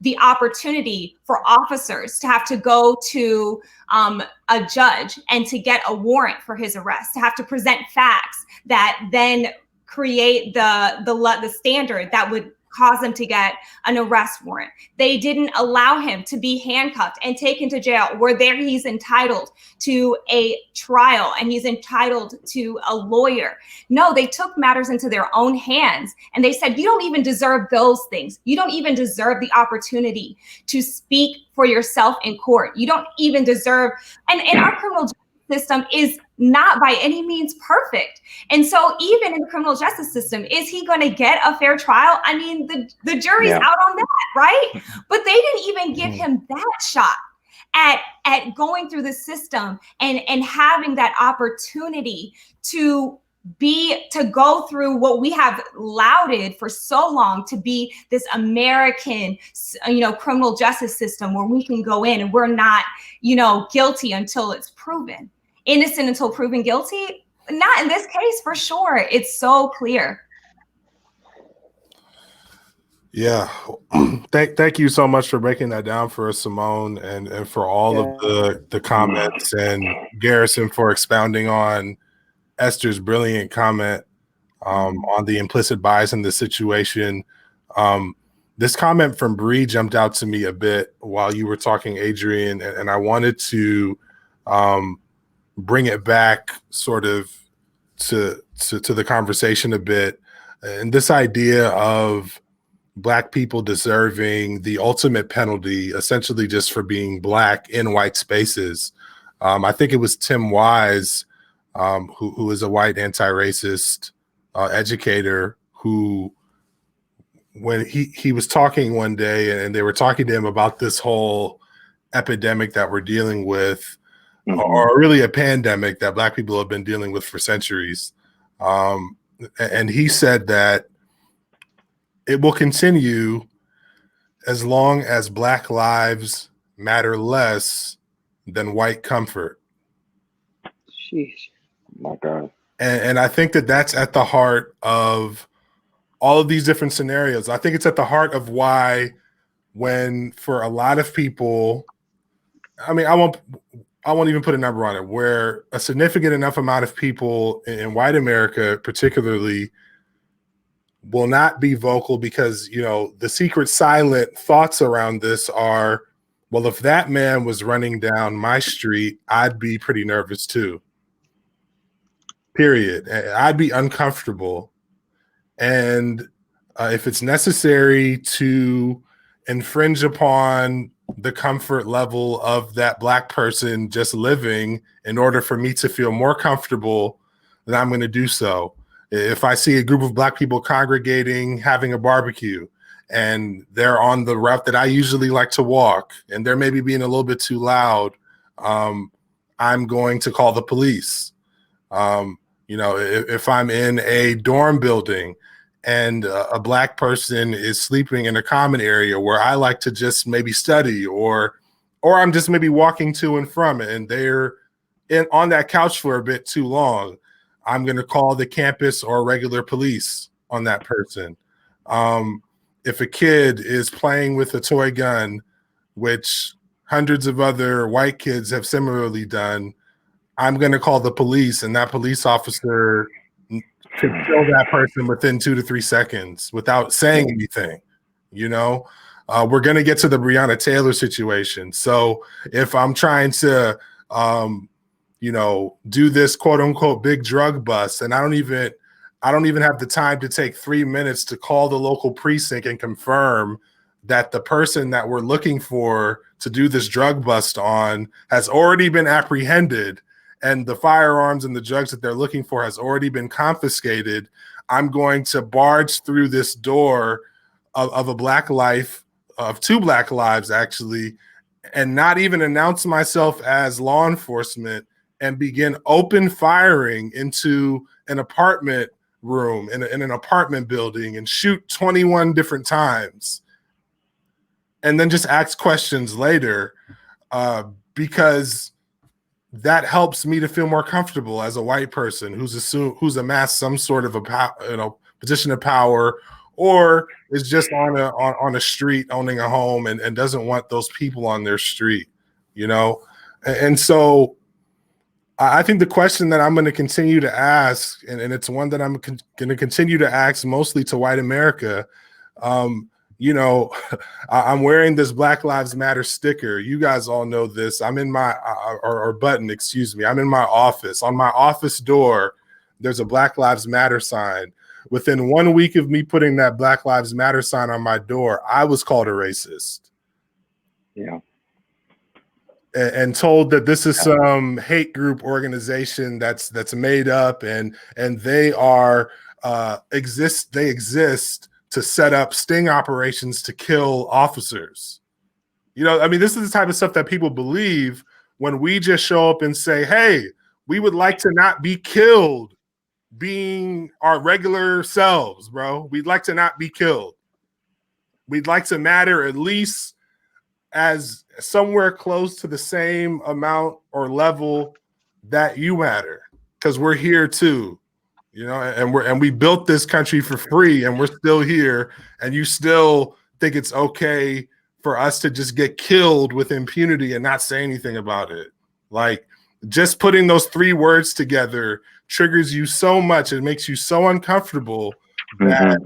the opportunity for officers to have to go to a judge and to get a warrant for his arrest, to have to present facts that then create the standard that would cause him to get an arrest warrant. They didn't allow him to be handcuffed and taken to jail, where there he's entitled to a trial and he's entitled to a lawyer. No, they took matters into their own hands and they said, you don't even deserve those things. You don't even deserve the opportunity to speak for yourself in court. You don't even deserve, and our criminal justice system is not by any means perfect. And so even in the criminal justice system, is he going to get a fair trial? I mean, the jury's out on that, right? But they didn't even give him that shot at going through the system and having that opportunity to go through what we have lauded for so long to be this American, criminal justice system where we can go in and we're not, guilty until it's proven, innocent until proven guilty. Not in this case, for sure. It's so clear. Yeah. Thank you so much for breaking that down for us, Simone, and for all of the comments, and Garrison for expounding on Esther's brilliant comment on the implicit bias in the situation. This comment from Bree jumped out to me a bit while you were talking, Adrian, and I wanted to bring it back sort of to the conversation a bit. And this idea of Black people deserving the ultimate penalty, essentially just for being Black in white spaces. I think it was Tim Wise, who is a white anti-racist educator, who, when he was talking one day and they were talking to him about this whole epidemic that we're dealing with, or really a pandemic that Black people have been dealing with for centuries. And he said that it will continue as long as Black lives matter less than white comfort. Sheesh. My God. And I think that that's at the heart of all of these different scenarios. I think it's at the heart of why, when for a lot of people, I mean, I won't even put a number on it, where a significant enough amount of people in white America particularly will not be vocal because, the secret silent thoughts around this are, well, if that man was running down my street, I'd be pretty nervous too. Period. I'd be uncomfortable. And if it's necessary to infringe upon the comfort level of that Black person just living in order for me to feel more comfortable, then I'm going to do so. If I see a group of Black people congregating, having a barbecue, and they're on the route that I usually like to walk, and they're maybe being a little bit too loud, I'm going to call the police. If I'm in a dorm building and a Black person is sleeping in a common area where I like to just maybe study, or I'm just maybe walking to and from it, and they're on that couch for a bit too long, I'm going to call the campus or regular police on that person. If a kid is playing with a toy gun, which hundreds of other white kids have similarly done, I'm going to call the police, and that police officer could kill that person within 2 to 3 seconds without saying anything. We're going to get to the Breonna Taylor situation. So if I'm trying to, do this quote unquote big drug bust, and I don't even have the time to take 3 minutes to call the local precinct and confirm that the person that we're looking for to do this drug bust on has already been apprehended, and the firearms and the drugs that they're looking for has already been confiscated, I'm going to barge through this door of a Black life, of 2 Black lives actually, and not even announce myself as law enforcement, and begin open firing into an apartment room in an apartment building and shoot 21 different times, and then just ask questions later, because that helps me to feel more comfortable as a white person who's amassed some sort of a position of power, or is just on a street owning a home and doesn't want those people on their street, And so I think the question that I'm going to continue to ask, and it's one that I'm going to continue to ask mostly to white America, You know, I'm wearing this Black Lives Matter sticker. You guys all know this. I'm in my or button, excuse me. I'm in my office. On my office door, there's a Black Lives Matter sign. Within 1 week of me putting that Black Lives Matter sign on my door, I was called a racist. Yeah. And told that this is some hate group organization that's made up, and they are exist to set up sting operations to kill officers. You know, I mean, this is the type of stuff that people believe when we just show up and say, hey, we would like to not be killed being our regular selves, bro. We'd like to not be killed. We'd like to matter at least as somewhere close to the same amount or level that you matter, because we're here too. You know, and we built this country for free, and we're still here, and you still think it's okay for us to just get killed with impunity and not say anything about it. Like, just putting those 3 words together triggers you so much. It makes you so uncomfortable that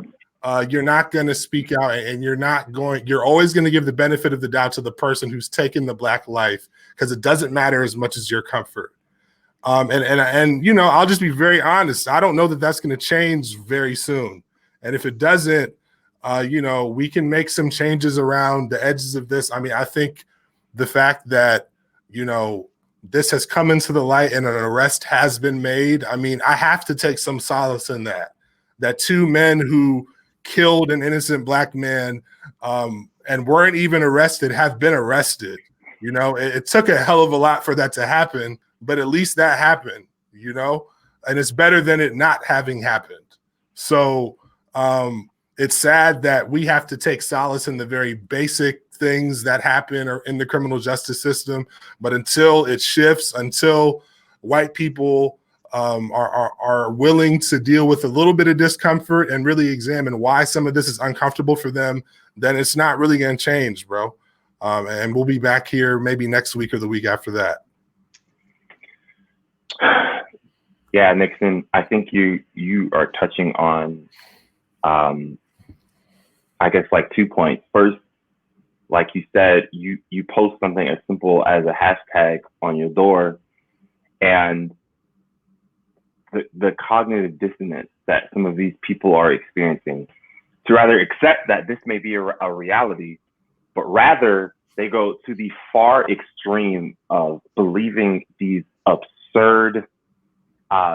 you're not going to speak out, and you're always going to give the benefit of the doubt to the person who's taken the Black life, because it doesn't matter as much as your comfort. And you know, I'll just be very honest. I don't know that that's going to change very soon. And if it doesn't, you know, we can make some changes around the edges of this. I mean, I think the fact that, you know, this has come into the light and an arrest has been made. I mean, I have to take some solace in that 2 men who killed an innocent Black man and weren't even arrested have been arrested. You know, it took a hell of a lot for that to happen, but at least that happened, you know, and it's better than it not having happened. So it's sad that we have to take solace in the very basic things that happen or in the criminal justice system. But until it shifts, until white people are willing to deal with a little bit of discomfort and really examine why some of this is uncomfortable for them, then it's not really going to change, bro. And we'll be back here maybe next week or the week after that. Yeah, Nixon, I think you are touching on, I guess, like 2 points. First, like you said, you post something as simple as a hashtag on your door, and the cognitive dissonance that some of these people are experiencing, to rather accept that this may be a reality, but rather they go to the far extreme of believing these absurd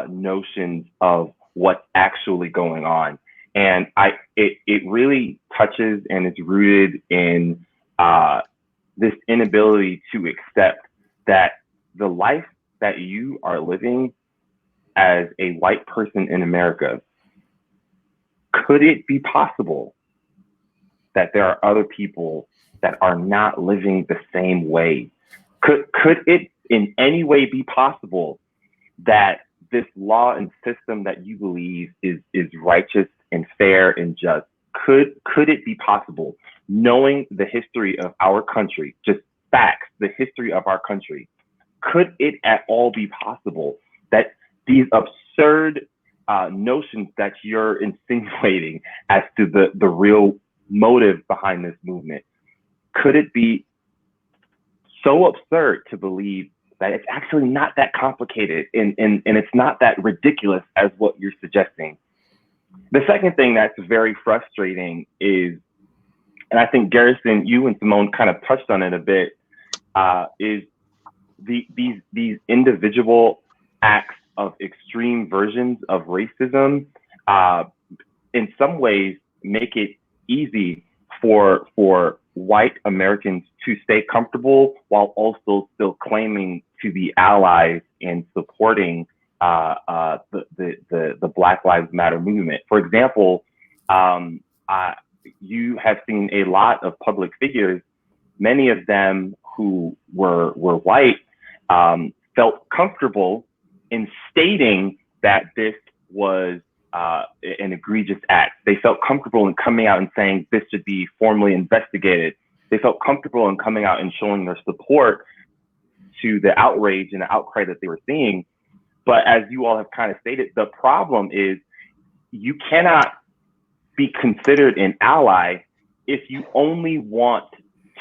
notions of what's actually going on. And it really touches and is rooted in this inability to accept that the life that you are living as a white person in America, could it be possible that there are other people that are not living the same way? Could it in any way be possible that this law and system that you believe is righteous and fair and just, could it be possible, knowing the history of our country, just facts, the history of our country, could it at all be possible that these absurd notions that you're insinuating as to the real motive behind this movement, could it be so absurd to believe that it's actually not that complicated and it's not that ridiculous as what you're suggesting? The second thing that's very frustrating is, and I think Garrison, you and Simone kind of touched on it a bit, is these individual acts of extreme versions of racism in some ways make it easy for white Americans to stay comfortable while also still claiming to be allies and supporting the Black Lives Matter movement. For example, you have seen a lot of public figures, many of them who were white, felt comfortable in stating that this was an egregious act. They felt comfortable in coming out and saying this should be formally investigated. They felt comfortable in coming out and showing their support to the outrage and the outcry that they were seeing. But as you all have kind of stated, the problem is you cannot be considered an ally if you only want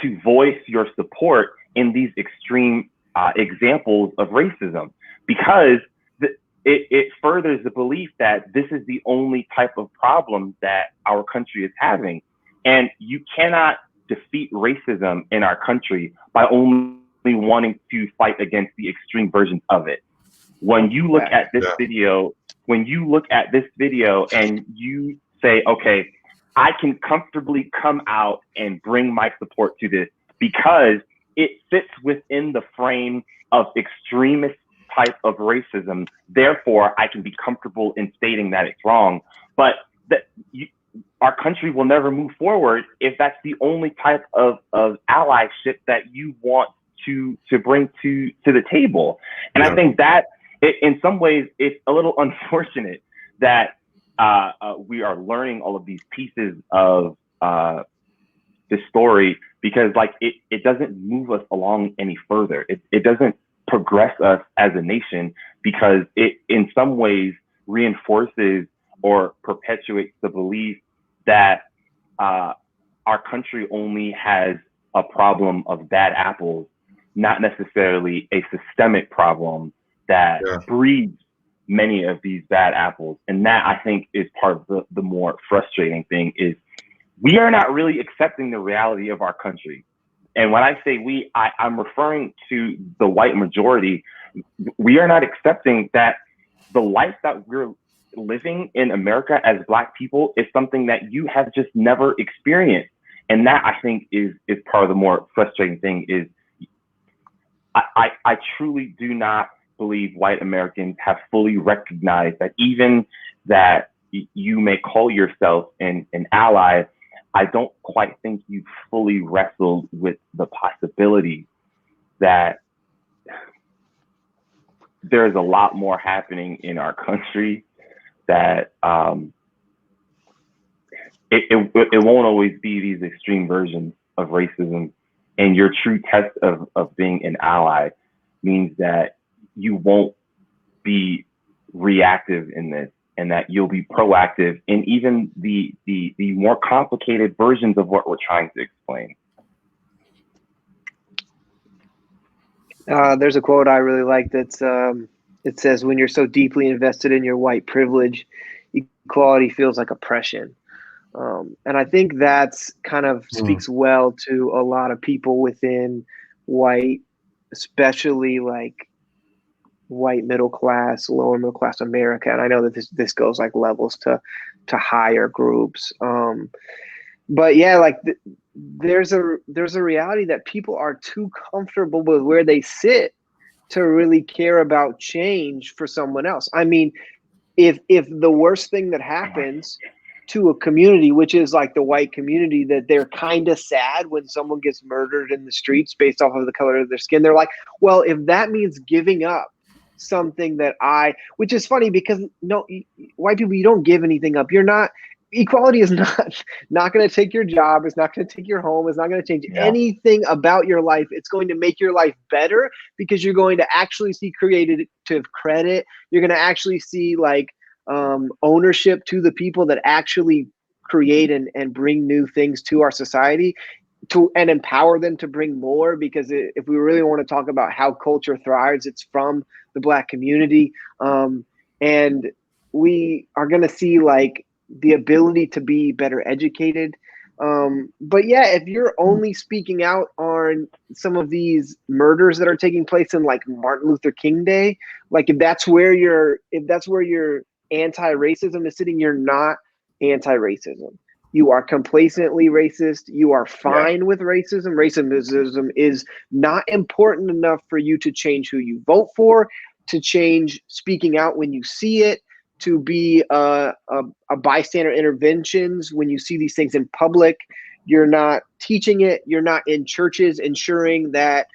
to voice your support in these extreme examples of racism, because it furthers the belief that this is the only type of problem that our country is having. And you cannot defeat racism in our country by only wanting to fight against the extreme versions of it. When you look at this video, and you say, okay, I can comfortably come out and bring my support to this because it fits within the frame of extremist type of racism. Therefore, I can be comfortable in stating that it's wrong. But our country will never move forward if that's the only type of allyship that you want to bring to the table. And I think that in some ways it's a little unfortunate that we are learning all of these pieces of this story, because like it doesn't move us along any further. It doesn't progress us as a nation, because it in some ways reinforces or perpetuates the belief that our country only has a problem of bad apples, not necessarily a systemic problem that breeds many of these bad apples. And that, I think, is part of the more frustrating thing, is we are not really accepting the reality of our country. And when I say we, I'm referring to the white majority. We are not accepting that the life that we're living in America as Black people is something that you have just never experienced. And that, I think, is part of the more frustrating thing. Is I truly do not believe white Americans have fully recognized that even that you may call yourself an ally, I don't quite think you've fully wrestled with the possibility that there's a lot more happening in our country, that it won't always be these extreme versions of racism. And your true test of being an ally means that you won't be reactive in this, and that you'll be proactive in even the more complicated versions of what we're trying to explain. There's a quote I really like that's it says, "When you're so deeply invested in your white privilege, equality feels like oppression." And I think that's kind of speaks well to a lot of people within white, especially like white middle class, lower middle class America. And I know that this goes like levels to higher groups. But yeah, like there's a reality that people are too comfortable with where they sit to really care about change for someone else. I mean, if the worst thing that happens to a community, which is like the white community, that they're kind of sad when someone gets murdered in the streets based off of the color of their skin, they're like, well, if that means giving up something that which is funny, because no, white people, you don't give anything up. Equality is not going to take your job. It's not going to take your home. It's not going to change anything about your life. It's going to make your life better, because you're going to actually see creative credit. You're going to actually see like ownership to the people that actually create and bring new things to our society, and empower them to bring more. Because if we really want to talk about how culture thrives, it's from the Black community. And we are going to see like the ability to be better educated. But yeah, if you're only speaking out on some of these murders that are taking place in like Martin Luther King Day, like if that's where your anti-racism is sitting, you're not anti-racism. You are complacently racist. You are fine with racism. Racism is not important enough for you to change who you vote for, to change speaking out when you see it, to be a bystander interventions when you see these things in public. You're not teaching it. You're not in churches ensuring that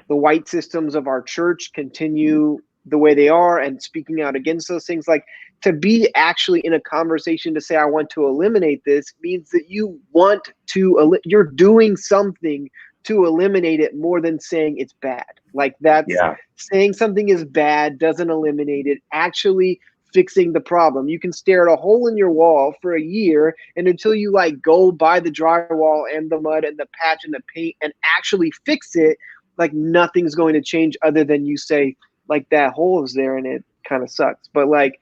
the white systems of our church continue the way they are and speaking out against those things. Like, to be actually in a conversation to say, I want to eliminate this, means that you want to, you're doing something to eliminate it more than saying it's bad. Like that's saying something is bad doesn't eliminate it. Actually fixing the problem. You can stare at a hole in your wall for a year, and until you like go buy the drywall and the mud and the patch and the paint and actually fix it, like nothing's going to change other than you say like that hole is there and it kind of sucks. But like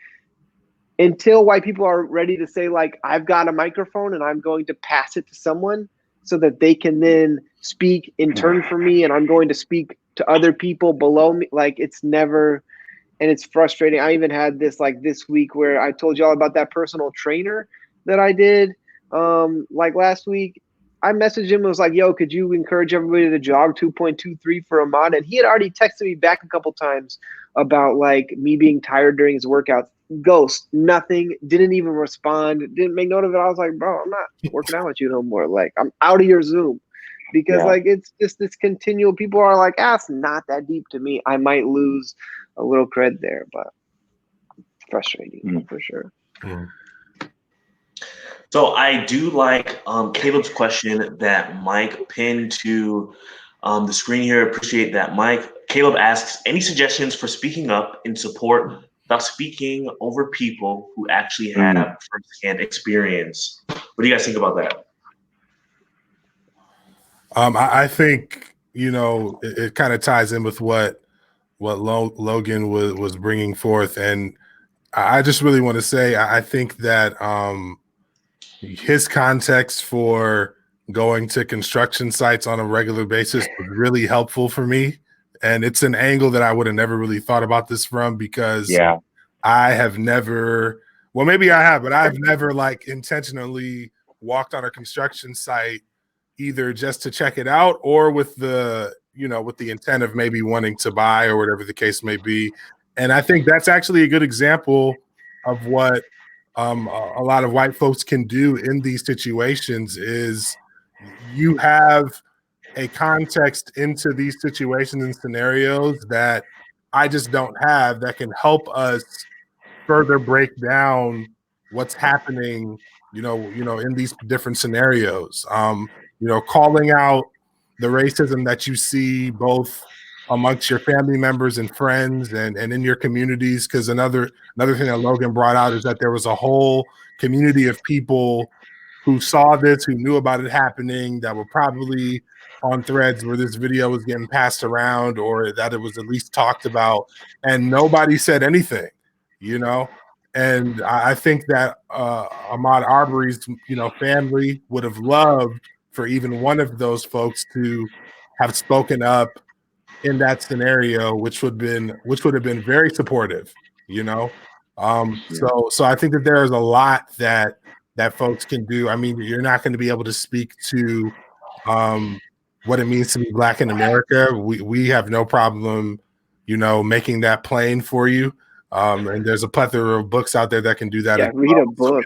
until white people are ready to say like I've got a microphone and I'm going to pass it to someone so that they can then speak in turn for me and I'm going to speak to other people below me, like it's never, and it's frustrating. I even had this like this week where I told y'all about that personal trainer that I did like last week. I messaged him and was like, yo, could you encourage everybody to jog 2.23 for Ahmaud? And he had already texted me back a couple times about like me being tired during his workouts. Ghost, nothing, didn't even respond, didn't make note of it. I was like, bro, I'm not working out with you no more. Like, I'm out of your Zoom. Because like it's just this continual, people are like, it's not that deep to me. I might lose a little cred there, but frustrating for sure. So I do like Caleb's question that Mike pinned to the screen here. Appreciate that, Mike. Caleb asks, any suggestions for speaking up in support without speaking over people who actually have firsthand experience? What do you guys think about that? I think, you know, it kind of ties in with what Logan was bringing forth. And I just really want to say, I think that his context for going to construction sites on a regular basis was really helpful for me. And it's an angle that I would have never really thought about this from, because I have never, well, maybe I have, but I've never like intentionally walked on a construction site either just to check it out or with the, you know, with the intent of maybe wanting to buy or whatever the case may be. And I think that's actually a good example of what a lot of white folks can do in these situations. Is you have a context into these situations and scenarios that I just don't have, that can help us further break down what's happening, you know, in these different scenarios. You know, calling out the racism that you see both amongst your family members and friends and in your communities. Because another thing that Logan brought out is that there was a whole community of people who saw this, who knew about it happening, that were probably on threads where this video was getting passed around or that it was at least talked about, and nobody said anything, you know? And I think that Ahmaud Arbery's, you know, family would have loved for even one of those folks to have spoken up in that scenario, which would have been very supportive, you know? So I think that there is a lot that folks can do. I mean, you're not going to be able to speak to what it means to be Black in America. We have no problem, you know, making that plain for you. And there's a plethora of books out there that can do that. Yeah, read a book.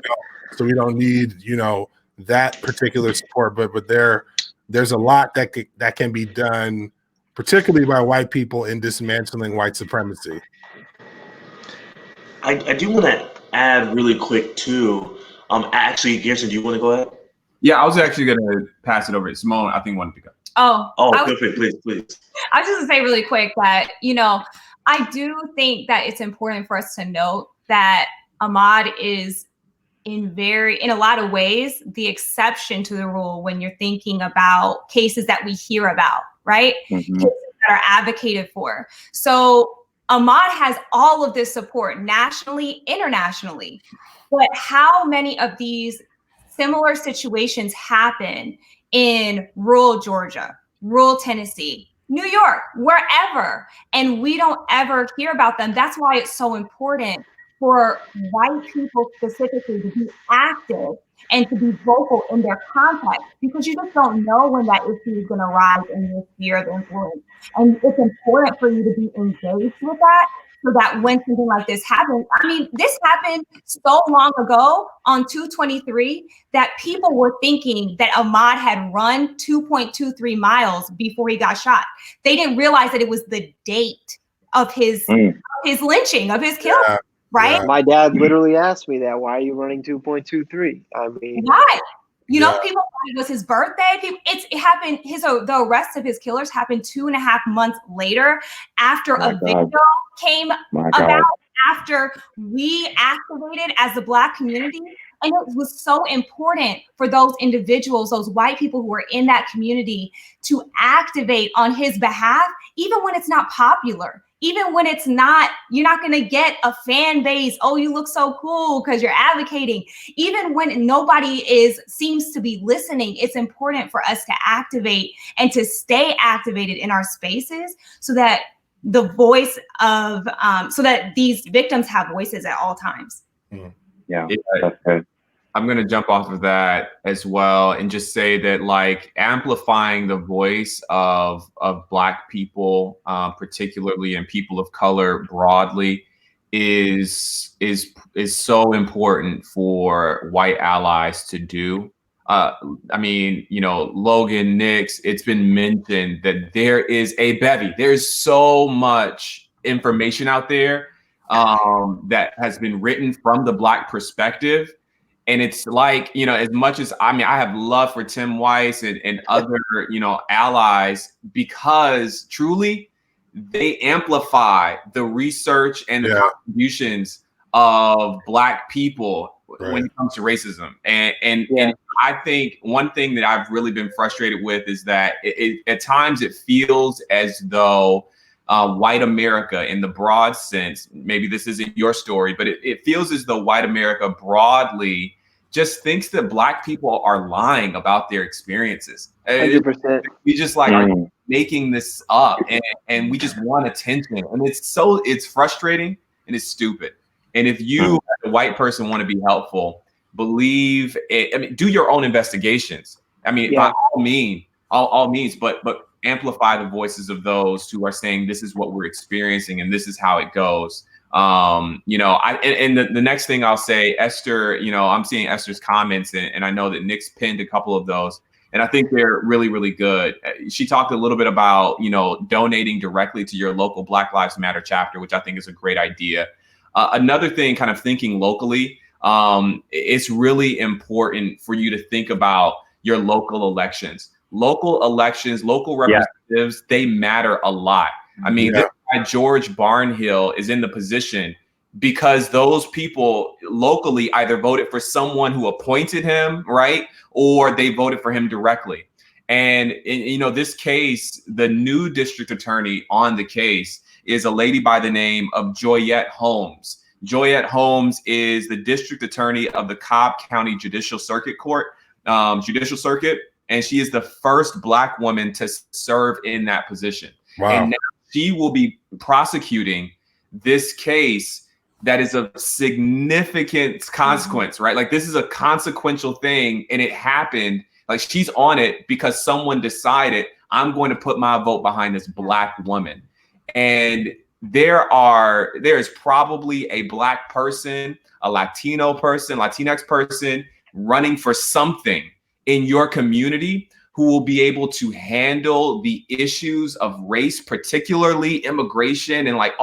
So we don't need, you know, that particular support, but there's a lot that can be done, particularly by white people, in dismantling white supremacy. I do want to add really quick too. Actually, Garrison, do you want to go ahead? Yeah, I was actually going to pass it over to Simone. I think wanted to go. Perfect. Please. I was just going to say really quick that, you know, I do think that it's important for us to note that Ahmaud is in a lot of ways, the exception to the rule when you're thinking about cases that we hear about, right? Cases that are advocated for. So Ahmaud has all of this support nationally, internationally, but how many of these similar situations happen in rural Georgia, rural Tennessee, New York, wherever, and we don't ever hear about them? That's why it's so important for white people specifically to be active and to be vocal in their context, because you just don't know when that issue is going to rise in your sphere of influence. And it's important for you to be engaged with that, so that when something like this happens, I mean, this happened so long ago on 223 that people were thinking that Ahmaud had run 2.23 miles before he got shot. They didn't realize that it was the date of his lynching, of his killing. Yeah. Right. My dad literally asked me that. Why are you running 2.23? I mean, right. You know, people thought it was his birthday. It happened. The arrest of his killers happened 2.5 months later, after a video came about after we activated as the Black community. And it was so important for those individuals, those white people who were in that community, to activate on his behalf, even when it's not popular, even when it's not, you're not going to get a fan base. Oh, you look so cool because you're advocating. Even when nobody seems to be listening, it's important for us to activate and to stay activated in our spaces so that the voice of, so that these victims have voices at all times. Yeah, that's good. I'm going to jump off of that as well and just say that, like, amplifying the voice of Black people, particularly, and people of color broadly, is so important for white allies to do. I mean, you know, Logan, Nix, it's been mentioned that there is a bevy. There's so much information out there that has been written from the Black perspective. And it's like, you know, as much as, I mean, I have love for Tim Weiss and other, you know, allies, because truly they amplify the research and the contributions of Black people when it comes to racism. And I think one thing that I've really been frustrated with is that at times it feels as though white America, in the broad sense, maybe this isn't your story, but it feels as though white America broadly just thinks that Black people are lying about their experiences. 100%. We just like are making this up, and we just want attention, and it's frustrating and it's stupid. And if you, as a white person, want to be helpful, believe it. I mean, do your own investigations. I mean, by all means, but amplify the voices of those who are saying this is what we're experiencing and this is how it goes. You know, the next thing I'll say, Esther, you know, I'm seeing Esther's comments and I know that Nick's pinned a couple of those, and I think they're really, really good. She talked a little bit about, you know, donating directly to your local Black Lives Matter chapter, which I think is a great idea. Another thing, kind of thinking locally, it's really important for you to think about your local elections. Local elections, local representatives, they matter a lot. I mean, this guy, George Barnhill, is in the position because those people locally either voted for someone who appointed him, right? Or they voted for him directly. And you know, this case, the new district attorney on the case is a lady by the name of Joyette Holmes. Joyette Holmes is the district attorney of the Cobb County Judicial Circuit Court, and she is the first Black woman to serve in that position. Wow. And now she will be prosecuting this case that is of significant consequence, right? Like, this is a consequential thing, and it happened. Like, she's on it because someone decided, I'm going to put my vote behind this Black woman. And there is probably a Black person, a Latino person, Latinx person running for something in your community who will be able to handle the issues of race, particularly immigration, and like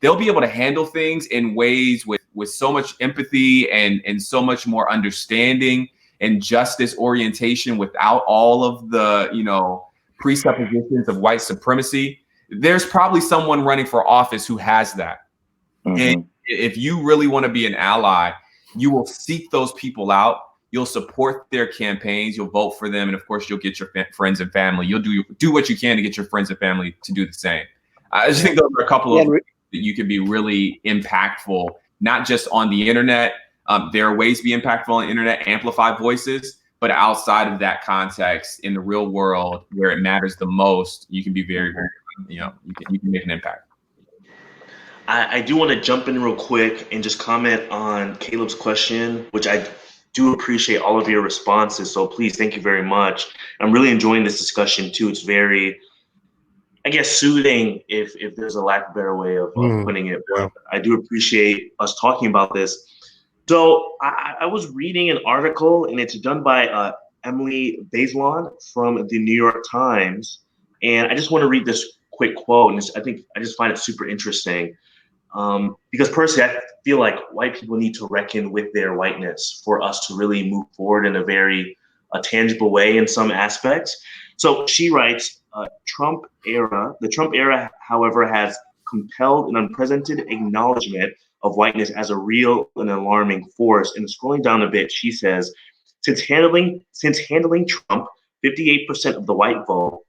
they'll be able to handle things in ways with so much empathy and so much more understanding and justice orientation without all of the, you know, presuppositions of white supremacy. There's probably someone running for office who has that. And if you really want to be an ally, you will seek those people out. You'll support their campaigns. You'll vote for them. And of course, you'll get your friends and family. You'll do what you can to get your friends and family to do the same. I just think those are a couple of ways that you could be really impactful, not just on the internet. There are ways to be impactful on the internet, amplify voices, but outside of that context, in the real world where it matters the most, you can be very, very, you know, you can make an impact. I do want to jump in real quick and just comment on Caleb's question, which I do appreciate all of your responses. So please, thank you very much. I'm really enjoying this discussion too. It's very, I guess, soothing if there's a lack of a better way of putting it. But I do appreciate us talking about this. So I was reading an article, and it's done by Emily Bazelon from the New York Times. And I just want to read this quick quote. And I just find it super interesting. Because personally, I feel like white people need to reckon with their whiteness for us to really move forward in a very tangible way in some aspects. So she writes, the Trump era, however, has compelled and unprecedented acknowledgement of whiteness as a real and alarming force. And scrolling down a bit, she says, since handling Trump, 58% of the white vote,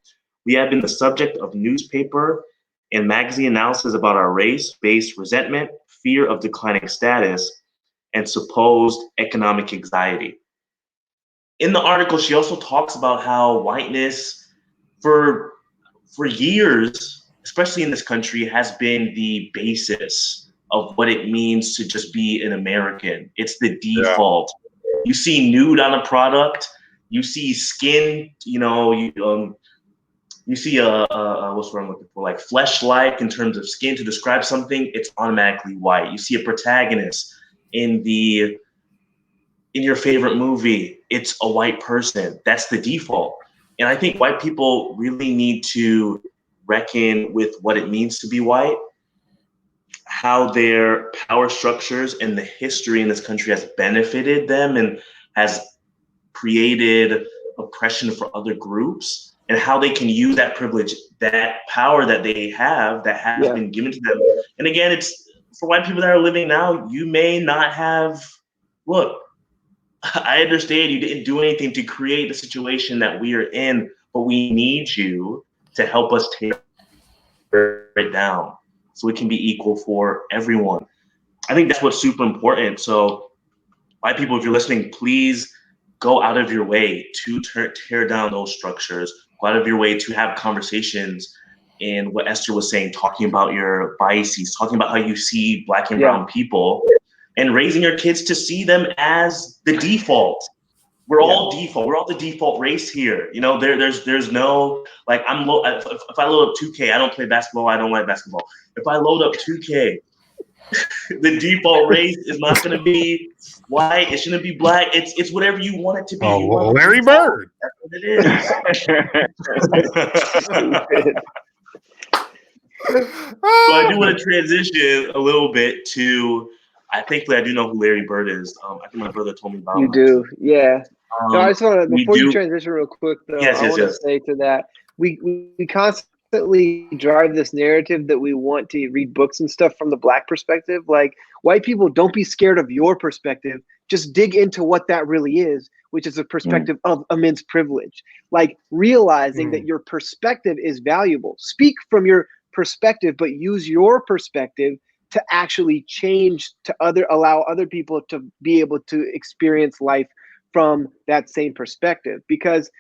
we have been the subject of newspaper and magazine analysis about our race-based resentment, fear of declining status, and supposed economic anxiety. In the article, she also talks about how whiteness for years, especially in this country, has been the basis of what it means to just be an American. It's the default. Yeah. You see nude on a product, you see skin, you see what's what I'm looking for, like flesh-like in terms of skin to describe something, it's automatically white. You see a protagonist in your favorite movie, it's a white person. That's the default. And I think white people really need to reckon with what it means to be white, how their power structures and the history in this country has benefited them and has created oppression for other groups, and how they can use that privilege, that power that they have that has been given to them. And again, it's for white people that are living now, you may not have, look, I understand you didn't do anything to create the situation that we are in, but we need you to help us tear it down so it can be equal for everyone. I think that's what's super important. So white people, if you're listening, please go out of your way to tear down those structures, go out of your way to have conversations in what Esther was saying, talking about your biases, talking about how you see Black and brown people, and raising your kids to see them as the default. We're all default. We're all the default race here. You know, there's no, like, if I load up 2K, I don't play basketball. I don't like basketball. If I load up 2K, the default race is not going to be white. It shouldn't be black. It's whatever you want it to be. Oh, well, Larry Bird. That's what it is. So I do want to transition a little bit to, thankfully I do know who Larry Bird is. I think my brother told me about him. You do, yeah. No, I just want to, before you transition real quick, though, I want to say to that, we constantly drive this narrative that we want to read books and stuff from the Black perspective. Like, white people, don't be scared of your perspective. Just dig into what that really is, which is a perspective of immense privilege. Like, realizing that your perspective is valuable. Speak from your perspective, but use your perspective to actually change, to allow other people to be able to experience life from that same perspective. Because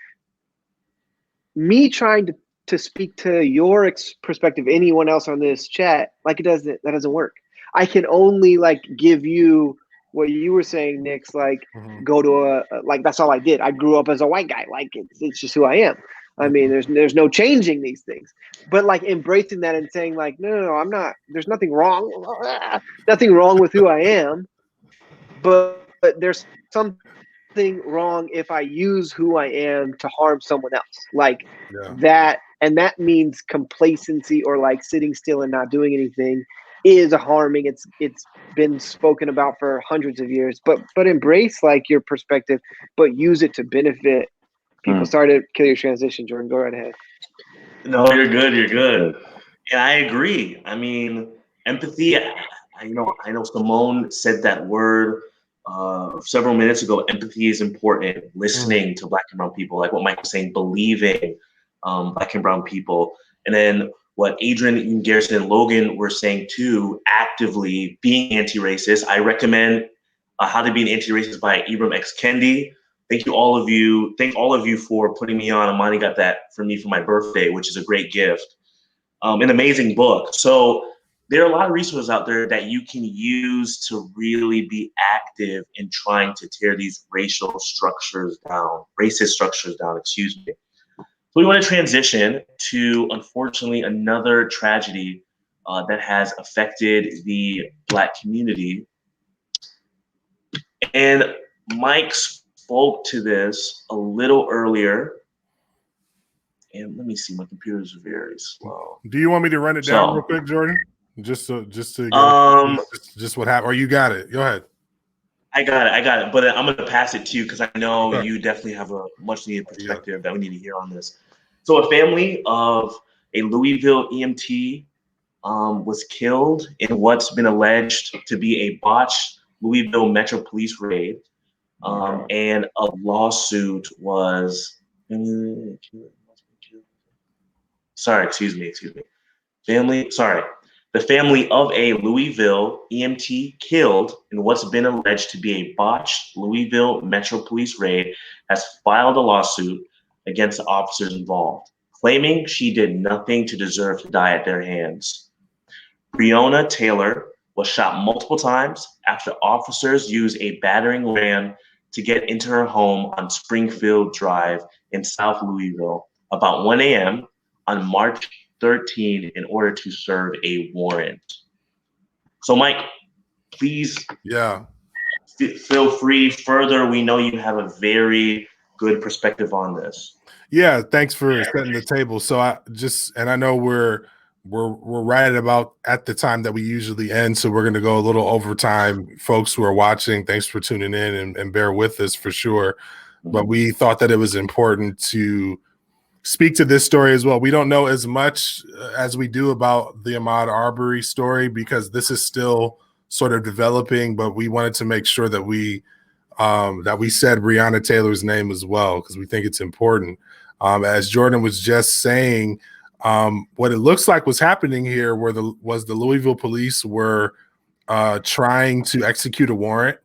me trying to speak to your perspective, anyone else on this chat, like, that doesn't work. I can only, like, give you what you were saying, Nick's, like, go to like, that's all I did. I grew up as a white guy. Like, it's just who I am. I mean, there's no changing these things, but like embracing that and saying like, no, I'm not, there's nothing wrong with who I am, but there's something wrong if I use who I am to harm someone else, like that. And that means complacency, or like sitting still and not doing anything is harming. It's been spoken about for hundreds of years, but embrace like your perspective, but use it to benefit people. Sorry to kill your transition, Jordan. Go right ahead. No, you're good. You're good. And I agree. I mean, empathy. I know Simone said that word several minutes ago. Empathy is important. Listening to Black and brown people, like what Mike was saying, believing Black and brown people, and then what Adrian, Garrison, and Logan were saying too. Actively being anti-racist. I recommend How to Be an Anti-Racist by Ibram X. Kendi. Thank all of you for putting me on. Amani got that for me for my birthday, which is a great gift. An amazing book. So there are a lot of resources out there that you can use to really be active in trying to tear these racist structures down, excuse me. So we want to transition to, unfortunately, another tragedy that has affected the Black community. And Mike spoke to this a little earlier, and let me see, my computer's very slow. Do you want me to run it down real quick, Jordan? Just what happened, or you got it? Go ahead. I got it, but I'm going to pass it to you because I know you definitely have a much needed perspective that we need to hear on this. So a family of a Louisville EMT was killed in what's been alleged to be a botched Louisville Metro Police raid. And a lawsuit was, excuse me. The family of a Louisville EMT killed in what's been alleged to be a botched Louisville Metro Police raid has filed a lawsuit against the officers involved, claiming she did nothing to deserve to die at their hands. Breonna Taylor was shot multiple times after officers used a battering ram to get into her home on Springfield Drive in South Louisville about 1 a.m. on March 13 in order to serve a warrant. So, Mike, please feel free further. We know you have a very good perspective on this. Yeah, thanks for setting the table. So I know we're right at the time that we usually end, so we're going to go a little overtime. Folks who are watching, thanks for tuning in and bear with us for sure. But we thought that it was important to speak to this story as well. We don't know as much as we do about the Ahmaud Arbery story because this is still sort of developing, but we wanted to make sure that we said Breonna Taylor's name as well because we think it's important. As Jordan was just saying, what it looks like was happening here was the Louisville police were trying to execute a warrant,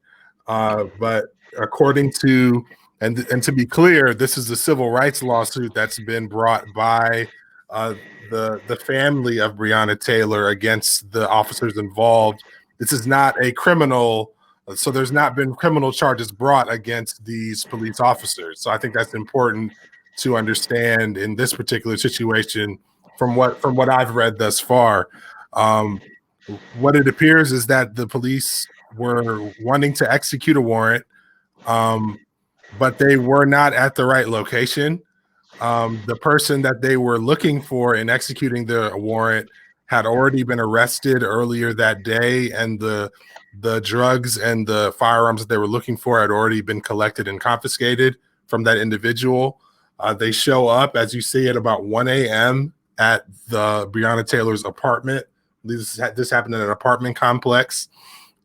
but according to and to be clear, this is a civil rights lawsuit that's been brought by the family of Breonna Taylor against the officers involved. This is not a criminal, so there's not been criminal charges brought against these police officers. So I think that's important to understand in this particular situation from what I've read thus far. What it appears is that the police were wanting to execute a warrant, but they were not at the right location. The person that they were looking for in executing the warrant had already been arrested earlier that day, and the drugs and the firearms that they were looking for had already been collected and confiscated from that individual. They show up, as you see, at about 1 a.m. at the Breonna Taylor's apartment. This happened in an apartment complex,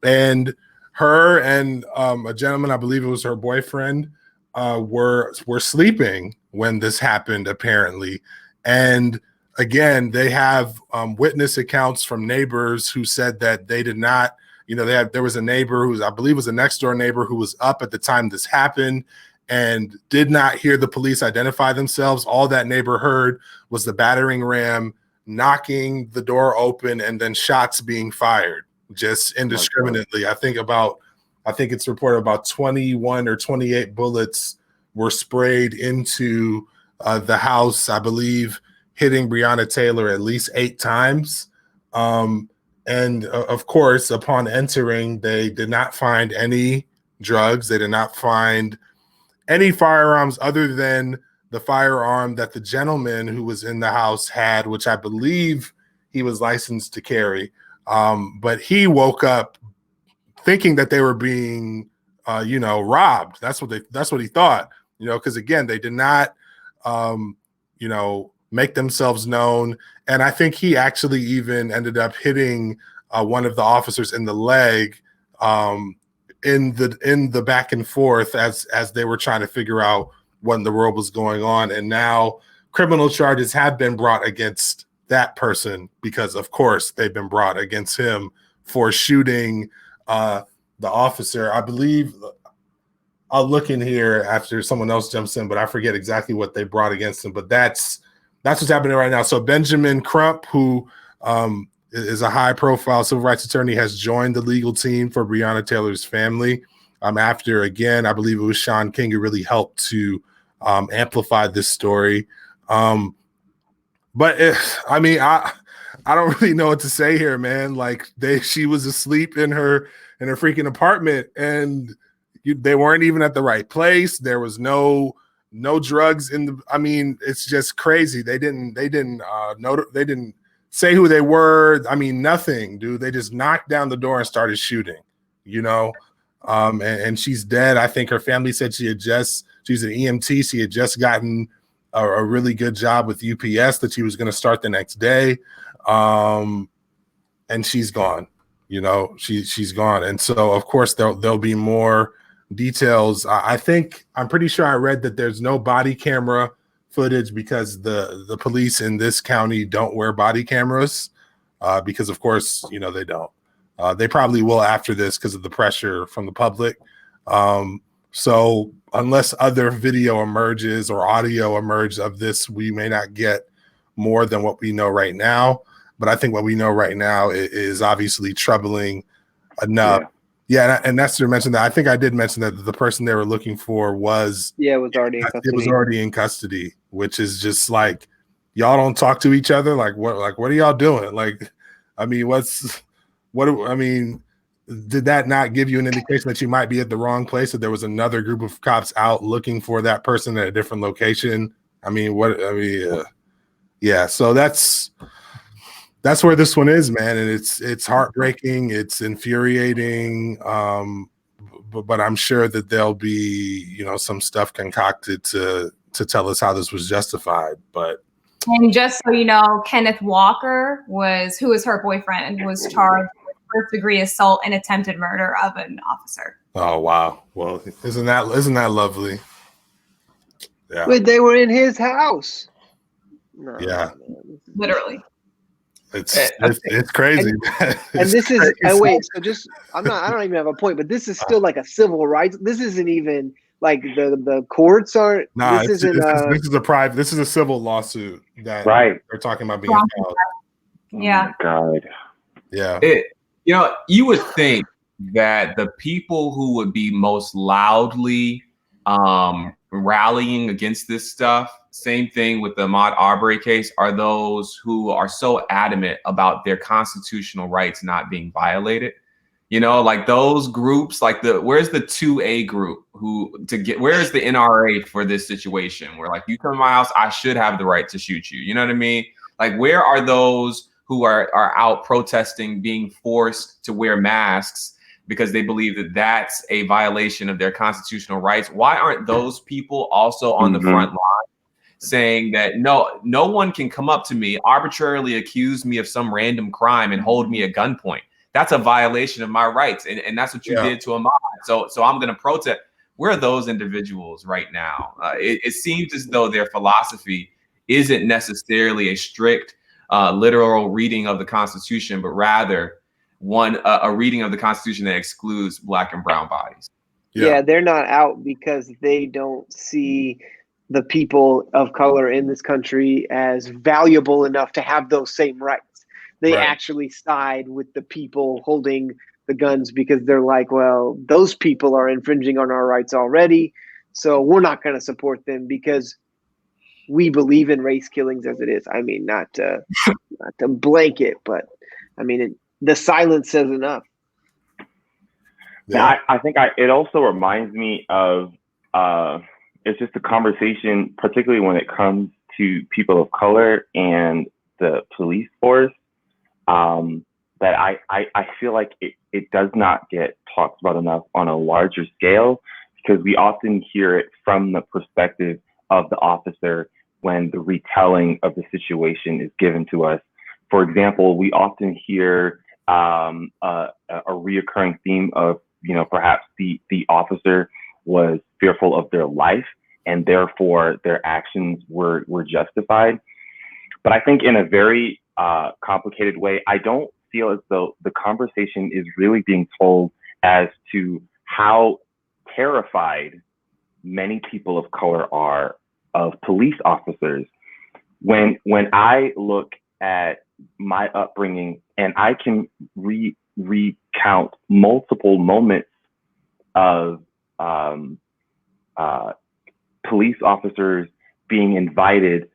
and her and a gentleman, I believe it was her boyfriend, were sleeping when this happened, apparently. And again, they have witness accounts from neighbors who said that they did not, there was a neighbor who I believe was a next door neighbor who was up at the time this happened and did not hear the police identify themselves. All that neighbor heard was the battering ram knocking the door open and then shots being fired just indiscriminately. I think it's reported about 21 or 28 bullets were sprayed into the house, I believe, hitting Breonna Taylor at least 8 times. And of course, upon entering, they did not find any drugs. They did not find any firearms other than the firearm that the gentleman who was in the house had, which I believe he was licensed to carry. But he woke up thinking that they were being, robbed. That's what he thought, because again, they did not, make themselves known. And I think he actually even ended up hitting one of the officers in the leg, in the back and forth as they were trying to figure out what in the world was going on. And now criminal charges have been brought against that person because, of course, they've been brought against him for shooting the officer. I believe I'll look in here after someone else jumps in, but I forget exactly what they brought against him. But that's what's happening right now. So Benjamin Crump, who is a high-profile civil rights attorney, has joined the legal team for Breonna Taylor's family. After, again, I believe it was Sean King who really helped to amplify this story. I don't really know what to say here, man. Like she was asleep in her freaking apartment, and they weren't even at the right place. There was no drugs in the. I mean, it's just crazy. They didn't say who they were. I mean, nothing, dude. They just knocked down the door and started shooting. And she's dead. I think her family said she's an EMT. She had just gotten a really good job with UPS that she was going to start the next day. and she's gone. You know, she's gone. And so of course there'll be more details. I'm pretty sure I read that there's no body camera footage because the police in this county don't wear body cameras because of course, you know, they don't. They probably will after this because of the pressure from the public. So unless other video emerges or audio emerges of this, we may not get more than what we know right now. But I think what we know right now is obviously troubling enough. Yeah, and Nestor mentioned that. I think I did mention that the person they were looking for was already in custody. It was already in custody, which is just like, y'all don't talk to each other. Like what are y'all doing? Like, I mean, did that not give you an indication that you might be at the wrong place? That there was another group of cops out looking for that person at a different location? Yeah. So that's where this one is, man. And it's heartbreaking. It's infuriating. But I'm sure that there'll be, you know, some stuff concocted to tell us how this was justified. And just so you know, Kenneth Walker who was her boyfriend, was charged with first-degree assault and attempted murder of an officer. Oh wow! Well, isn't that lovely? Yeah. Wait, they were in his house. No, yeah. Literally. It's crazy. And this is I don't even have a point, but this is still like a civil rights. This isn't even like the courts aren't. Nah, this is a civil lawsuit that they're talking about being filed. Yeah. Oh my God. Yeah. You know, you would think that the people who would be most loudly rallying against this stuff, same thing with the Ahmaud Arbery case, are those who are so adamant about their constitutional rights not being violated. You know, like those groups, like where's the 2A group where's the NRA for this situation? Where like, you come to my house, I should have the right to shoot you. You know what I mean? Like, where are those who are out protesting being forced to wear masks because they believe that that's a violation of their constitutional rights? Why aren't those people also on the front line saying that no one can come up to me, arbitrarily accuse me of some random crime and hold me at gunpoint? That's a violation of my rights. And that's what you did to Ahmaud. So I'm going to protest. Where are those individuals right now? It seems as though their philosophy isn't necessarily a strict literal reading of the Constitution, but rather a reading of the Constitution that excludes Black and brown bodies. Yeah, they're not out because they don't see the people of color in this country as valuable enough to have those same rights. They actually side with the people holding the guns because they're like, well, those people are infringing on our rights already, so we're not going to support them because we believe in race killings as it is. I mean, not to blanket, but I mean, the silence says enough. Yeah, I think it also reminds me of it's just a conversation, particularly when it comes to people of color and the police force, that I feel like it does not get talked about enough on a larger scale, because we often hear it from the perspective of the officer when the retelling of the situation is given to us. For example, we often hear a reoccurring theme of, perhaps the officer was fearful of their life and therefore their actions were justified. But I think in a very complicated way, I don't feel as though the conversation is really being told as to how terrified many people of color are of police officers. When I look at my upbringing, and I can recount multiple moments of police officers being invited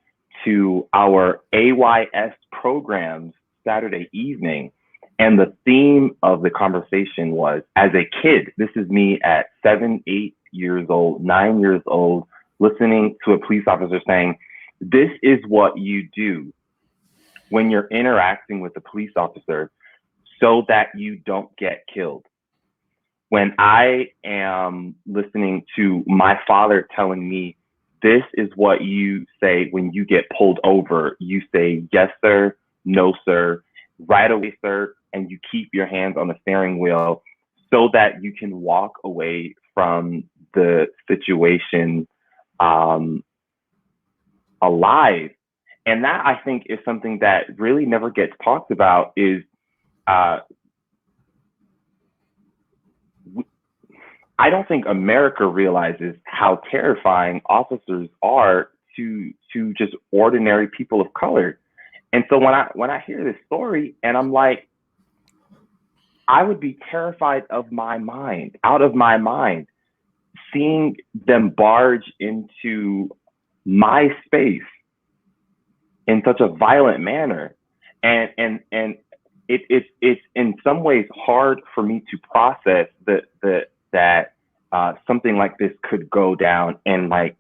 to our AYS programs Saturday evening. And the theme of the conversation was, as a kid, this is me at 7, 8 years old, 9 years old, listening to a police officer saying, this is what you do when you're interacting with a police officer so that you don't get killed. When I am listening to my father telling me, this is what you say when you get pulled over. You say, yes, sir, no, sir, right away, sir, and you keep your hands on the steering wheel so that you can walk away from the situation alive. And that, I think, is something that really never gets talked about. Is I don't think America realizes how terrifying officers are to just ordinary people of color. And so when I hear this story, and I'm like, I would be terrified out of my mind, seeing them barge into my space in such a violent manner. And it's in some ways hard for me to process that something like this could go down. And like,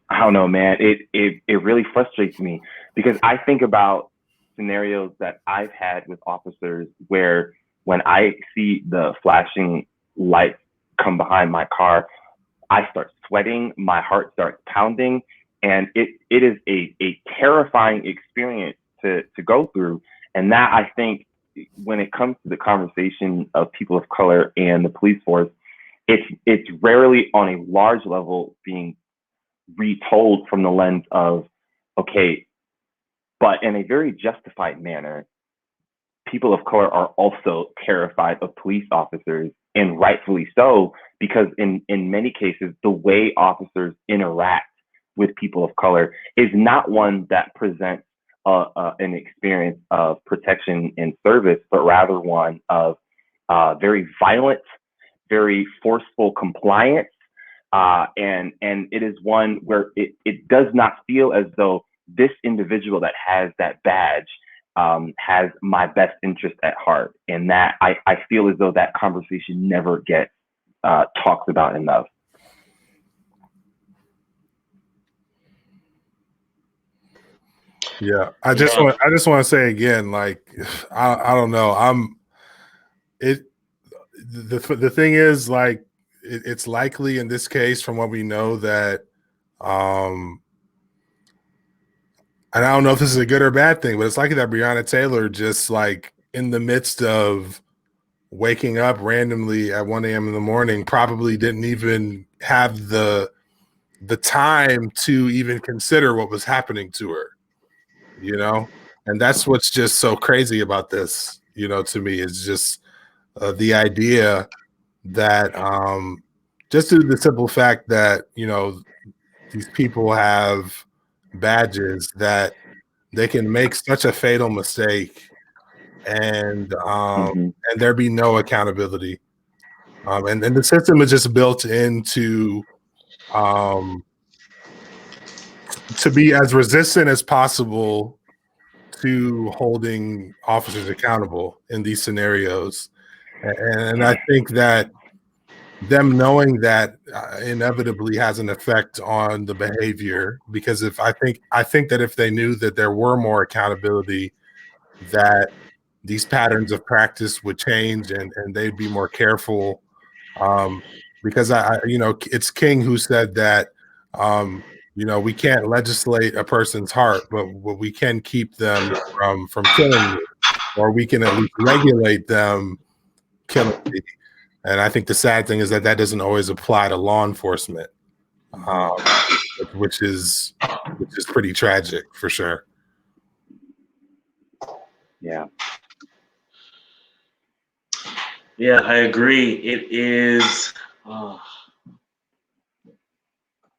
I don't know, man, it really frustrates me, because I think about scenarios that I've had with officers where when I see the flashing lights come behind my car, I start sweating, my heart starts pounding, and it is a terrifying experience to go through. And that, I think, when it comes to the conversation of people of color and the police force, it's rarely on a large level being retold from the lens of, okay, but in a very justified manner, people of color are also terrified of police officers, and rightfully so, because in many cases, the way officers interact with people of color is not one that presents an experience of protection and service, but rather one of very violent, very forceful compliance. And it is one where it does not feel as though this individual that has that badge has my best interest at heart. And that I feel as though that conversation never gets talked about enough. Yeah, I just want to say again, like, I don't know. The thing is, like, it's likely in this case, from what we know, that and I don't know if this is a good or bad thing, but it's likely that Breonna Taylor, just like in the midst of waking up randomly at 1 a.m. in the morning, probably didn't even have the time to even consider what was happening to her, you know? And that's what's just so crazy about this, you know, to me, is just the idea that just due to the simple fact that, you know, these people have badges, that they can make such a fatal mistake and there be no accountability. And the system is just built into to be as resistant as possible to holding officers accountable in these scenarios. And I think that them knowing that inevitably has an effect on the behavior, because I think that if they knew that there were more accountability, that these patterns of practice would change and they'd be more careful. Because you know, it's King who said that, you know, we can't legislate a person's heart, but we can keep them from killing you, or we can at least regulate them killing you. And I think the sad thing is that doesn't always apply to law enforcement, which is pretty tragic for sure. Yeah. Yeah, I agree. It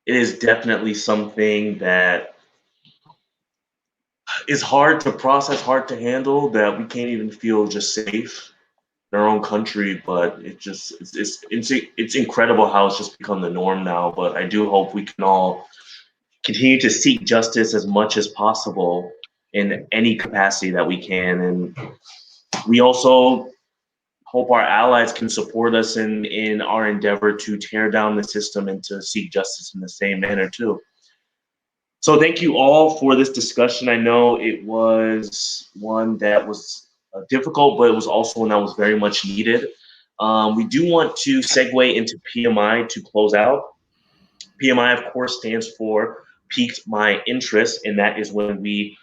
is definitely something that is hard to process, hard to handle, that we can't even feel just safe in our own country. But it's incredible how it's just become the norm now. But I do hope we can all continue to seek justice as much as possible in any capacity that we can. And we also hope our allies can support us in our endeavor to tear down the system and to seek justice in the same manner too. So thank you all for this discussion. I know it was one that was difficult, but it was also one that was very much needed. We do want to segue into PMI to close out. PMI, of course, stands for Piqued My Interest, and that is when we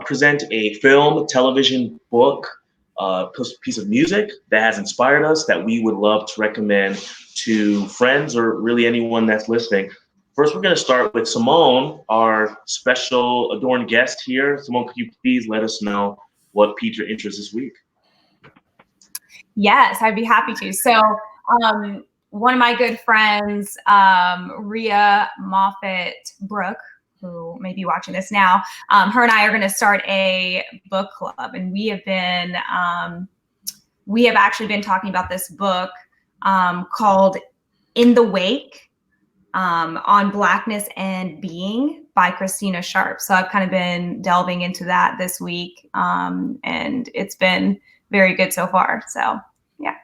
present a film, television, book, piece of music that has inspired us that we would love to recommend to friends or really anyone that's listening. First, we're going to start with Simone, our special adorned guest here. Simone, could you please let us know what piqued your interest this week? Yes, I'd be happy to. So one of my good friends, Rhea Moffett-Brooke, who may be watching this now, her and I are going to start a book club. And we have actually been talking about this book called In the Wake, on Blackness and Being by Christina Sharp. So I've kind of been delving into that this week, and it's been very good so far. So, yeah.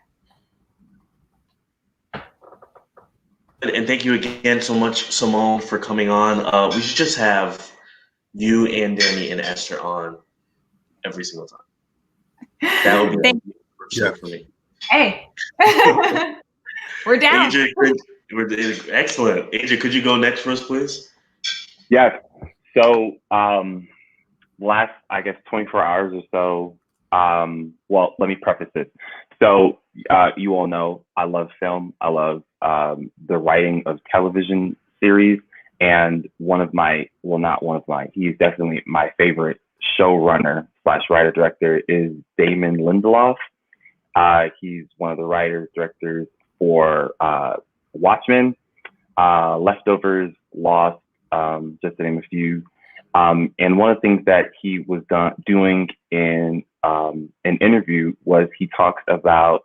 And thank you again so much, Simone, for coming on. We should just have you and Danny and Esther on every single time. That would be for me. Hey, we're down. AJ, excellent. AJ, could you go next for us, please? Yes. So last, I guess, 24 hours or so, well, let me preface this. So you all know I love film. I love the writing of television series. And he's definitely my favorite showrunner / writer-director is Damon Lindelof. He's one of the writers, directors for Watchmen, Leftovers, Lost, just to name a few. And one of the things that he was doing in an interview was he talks about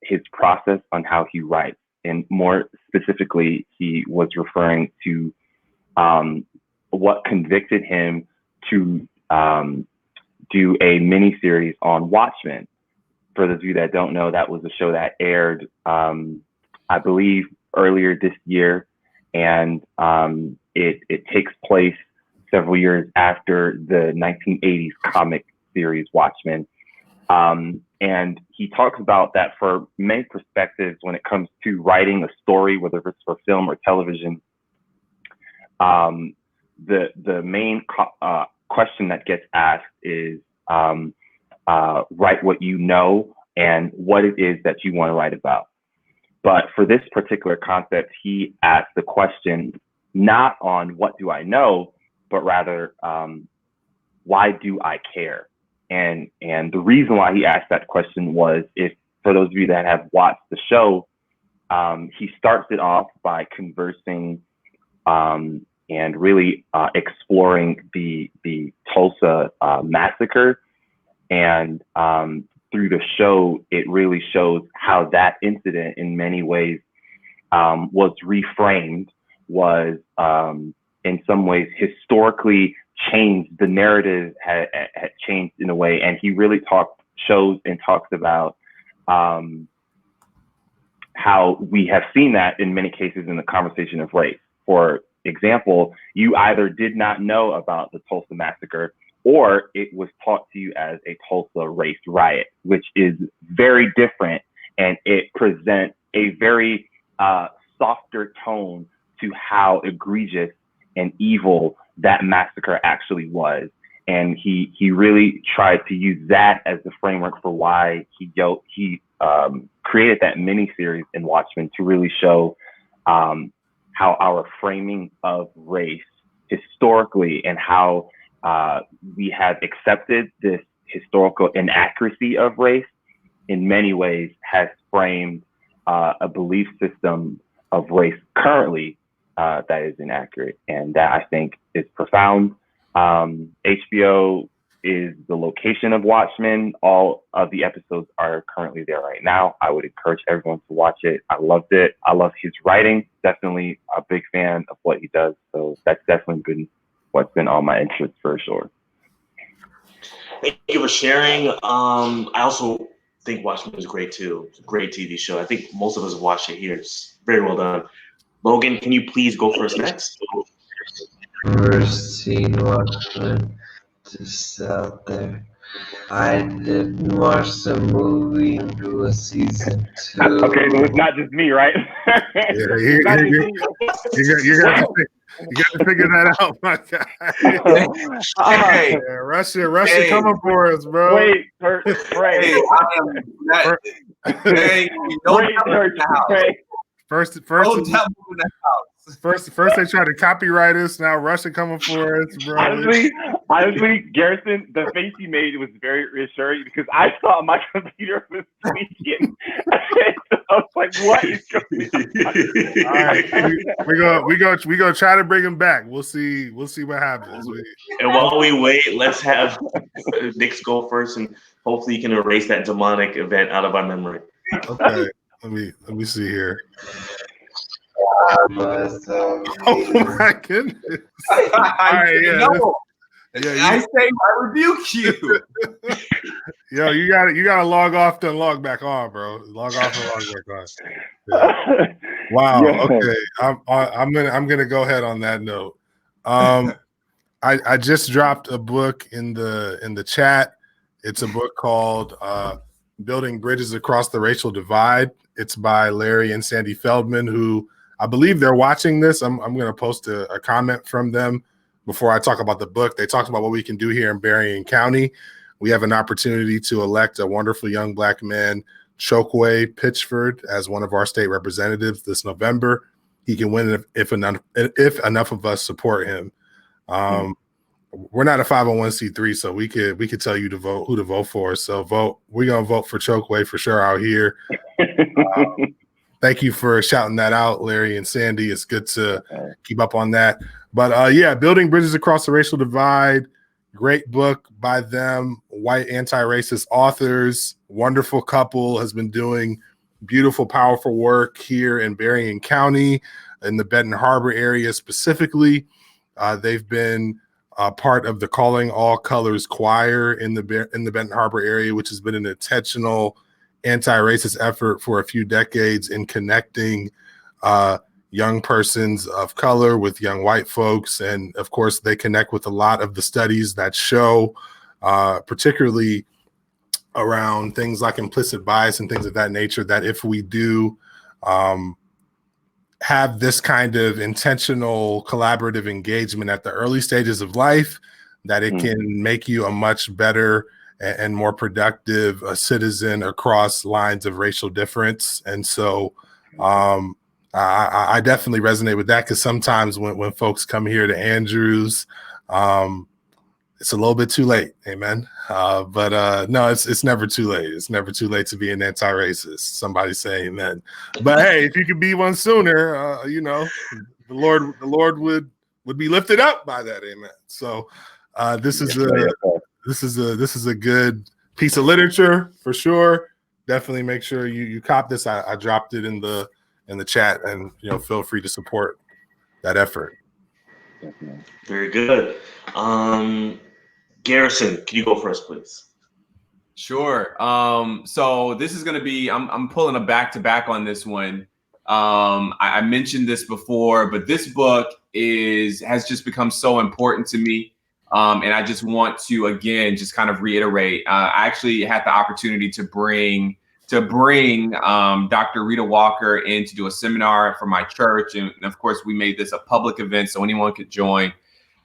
his process on how he writes. And more specifically, he was referring to what convicted him to do a miniseries on Watchmen. For those of you that don't know, that was a show that aired, I believe, earlier this year. And it takes place several years after the 1980s comic series Watchmen. And he talks about that for many perspectives when it comes to writing a story, whether it's for film or television. The main question that gets asked is write what you know and what it is that you want to write about. But for this particular concept, he asked the question not on what do I know, but rather why do I care? And the reason why he asked that question was, if for those of you that have watched the show, he starts it off by conversing and really exploring the Tulsa massacre. And through the show, it really shows how that incident in many ways was reframed, was in some ways historically changed. The narrative had changed in a way. And he really talks about how we have seen that in many cases in the conversation of race. For example, you either did not know about the Tulsa massacre or it was taught to you as a Tulsa race riot, which is very different. And it presents a very softer tone to how egregious and evil that massacre actually was. And he really tried to use that as the framework for why he created that miniseries in Watchmen, to really show how our framing of race historically and how we have accepted this historical inaccuracy of race in many ways has framed a belief system of race currently that is inaccurate. And that, I think, is profound. HBO is the location of Watchmen. All of the episodes are currently there right now. I would encourage everyone to watch it. I loved it. I love his writing. Definitely a big fan of what he does. So that's definitely been what's been on my interest for sure. Thank you for sharing. I also think Watchmen is great too. It's a great TV show. I think most of us have watched it here. It's very well done. Logan, can you please go first next? Never seen Watchmen, just out there. I didn't watch the movie into a season 2. Okay, so it's not just me, right? Yeah, you're gonna You got to figure that out, my guy. Hey, Yeah, Russia coming for us, bro. Wait, hey, Trey. I am not, hey, no Wait, devil in the house. Trey. First, No devil in the house. first they tried to copyright us. Now Russia coming for us, bro. Honestly, Garrison, the face you made was very reassuring because I saw my computer was tweaking. So I was like, "What is going on?" All right, we go try to bring him back. We'll see what happens. And while we wait, let's have Nick go first, and hopefully you can erase that demonic event out of our memory. Okay, let me see here. So Oh my goodness! All right, yeah. I say I rebuke you. Yo, you gotta log off to log back on, bro. Log off and log back on. Yeah. Wow. Yeah. Okay. I'm gonna go ahead on that note. I just dropped a book in the chat. It's a book called Building Bridges Across the Racial Divide. It's by Larry and Sandy Feldman, who I believe they're watching this. I'm gonna post a comment from them before I talk about the book. They talked about what we can do here in Berrien County. We have an opportunity to elect a wonderful young Black man, Chokwe Pitchford, as one of our state representatives this November. He can win if enough of us support him. We're not a 501c3, so we could tell you who to vote for. So vote. We're gonna vote for Chokwe for sure out here. Thank you for shouting that out, Larry and Sandy. It's good to keep up on that. But yeah, Building Bridges Across the Racial Divide. Great book by them, white anti-racist authors, wonderful couple, has been doing beautiful, powerful work here in Berrien County, in the Benton Harbor area specifically. They've been part of the Calling All Colors Choir in the Benton Harbor area, which has been an intentional anti-racist effort for a few decades in connecting young persons of color with young white folks. And of course, they connect with a lot of the studies that show, particularly around things like implicit bias and things of that nature, that if we do have this kind of intentional collaborative engagement at the early stages of life, that it can make you a much better and more productive citizen across lines of racial difference. And so I definitely resonate with that, because sometimes when folks come here to Andrews, it's a little bit too late. Amen. But no, it's never too late. It's never too late to be an anti-racist. Somebody say amen. But hey, if you could be one sooner, you know, the Lord would be lifted up by that. Amen. So this is a good piece of literature for sure. Definitely make sure you cop this. I dropped it in the chat, and you know, feel free to support that effort. Very good. Garrison, can you go first, please? Sure. So this is going to be, I'm pulling a back-to-back on this one. I mentioned this before, but this book has just become so important to me. And I just want to, again, just kind of reiterate, I actually had the opportunity to bring Dr. Rita Walker in to do a seminar for my church. And of course, we made this a public event so anyone could join.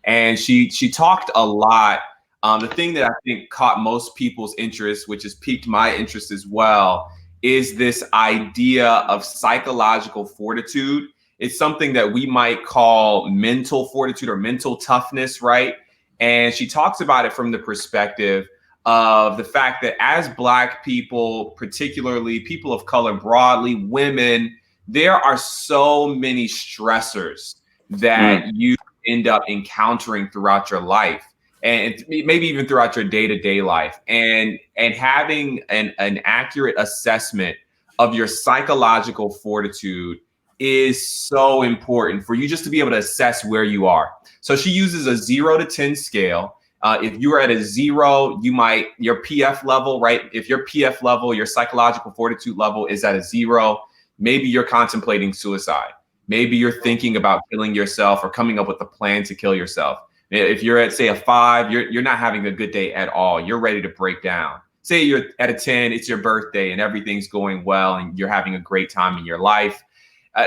And she talked a lot. The thing that I think caught most people's interest, which has piqued my interest as well, is this idea of psychological fortitude. It's something that we might call mental fortitude or mental toughness, right? And she talks about it from the perspective of the fact that as Black people, particularly people of color broadly, women, there are so many stressors that you end up encountering throughout your life, and maybe even throughout your day-to-day life, and having an accurate assessment of your psychological fortitude is so important for you just to be able to assess where you are. So she uses a 0 to 10 scale. If you are at a 0, your PF level, right? If your PF level, your psychological fortitude level is at a 0, maybe you're contemplating suicide. Maybe you're thinking about killing yourself or coming up with a plan to kill yourself. If you're at, say, a 5, you're not having a good day at all. You're ready to break down. Say you're at a 10, it's your birthday and everything's going well and you're having a great time in your life.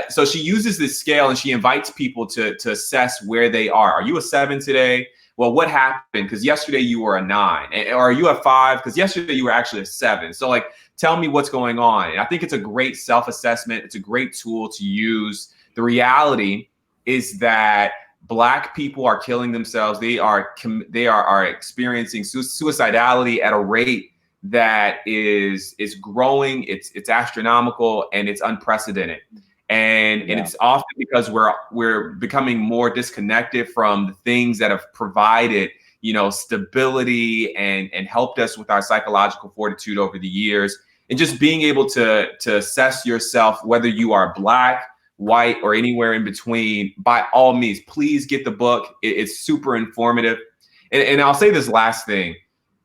So she uses this scale and she invites people to assess where they are. Are you a 7 today? Well, what happened? Because yesterday you were a 9. Or are you a 5? Because yesterday you were actually a 7. So like, tell me what's going on. And I think it's a great self-assessment. It's a great tool to use. The reality is that Black people are killing themselves. They are experiencing suicidality at a rate that is growing. It's astronomical and it's unprecedented. And it's often because we're becoming more disconnected from the things that have provided, stability and helped us with our psychological fortitude over the years. And just being able to assess yourself, whether you are Black, white, or anywhere in between, by all means, please get the book. It's super informative. And I'll say this last thing.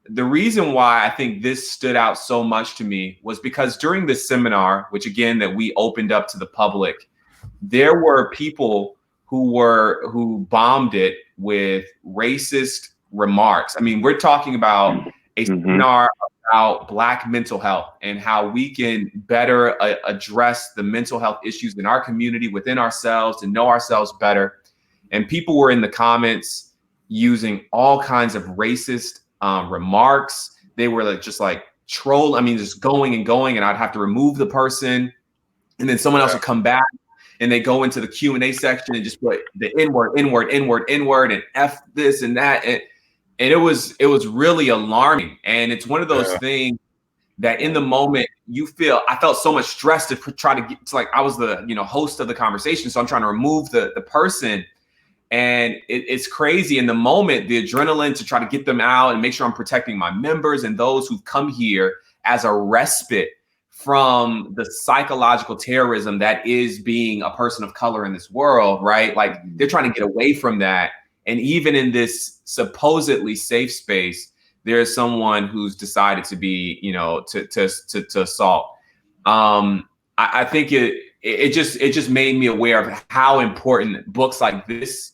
The reason why I think this stood out so much to me was because during this seminar, which again, that we opened up to the public, there were people who bombed it with racist remarks. I mean, we're talking about a seminar about Black mental health and how we can better address the mental health issues in our community, within ourselves, and know ourselves better. And people were in the comments using all kinds of racist remarks. They were just troll. I mean, just going, and I'd have to remove the person, and then someone else would come back, and they go into the Q&A section and just put the N-word, and F this and that, and it was really alarming. And it's one of those things that in the moment I felt so much stress to try to get to, I was the host of the conversation, so I'm trying to remove the person. And it's crazy in the moment, the adrenaline to try to get them out and make sure I'm protecting my members and those who've come here as a respite from the psychological terrorism that is being a person of color in this world, right? Like, they're trying to get away from that. And even in this supposedly safe space, there's someone who's decided to be, to assault. I think it just made me aware of how important books like this.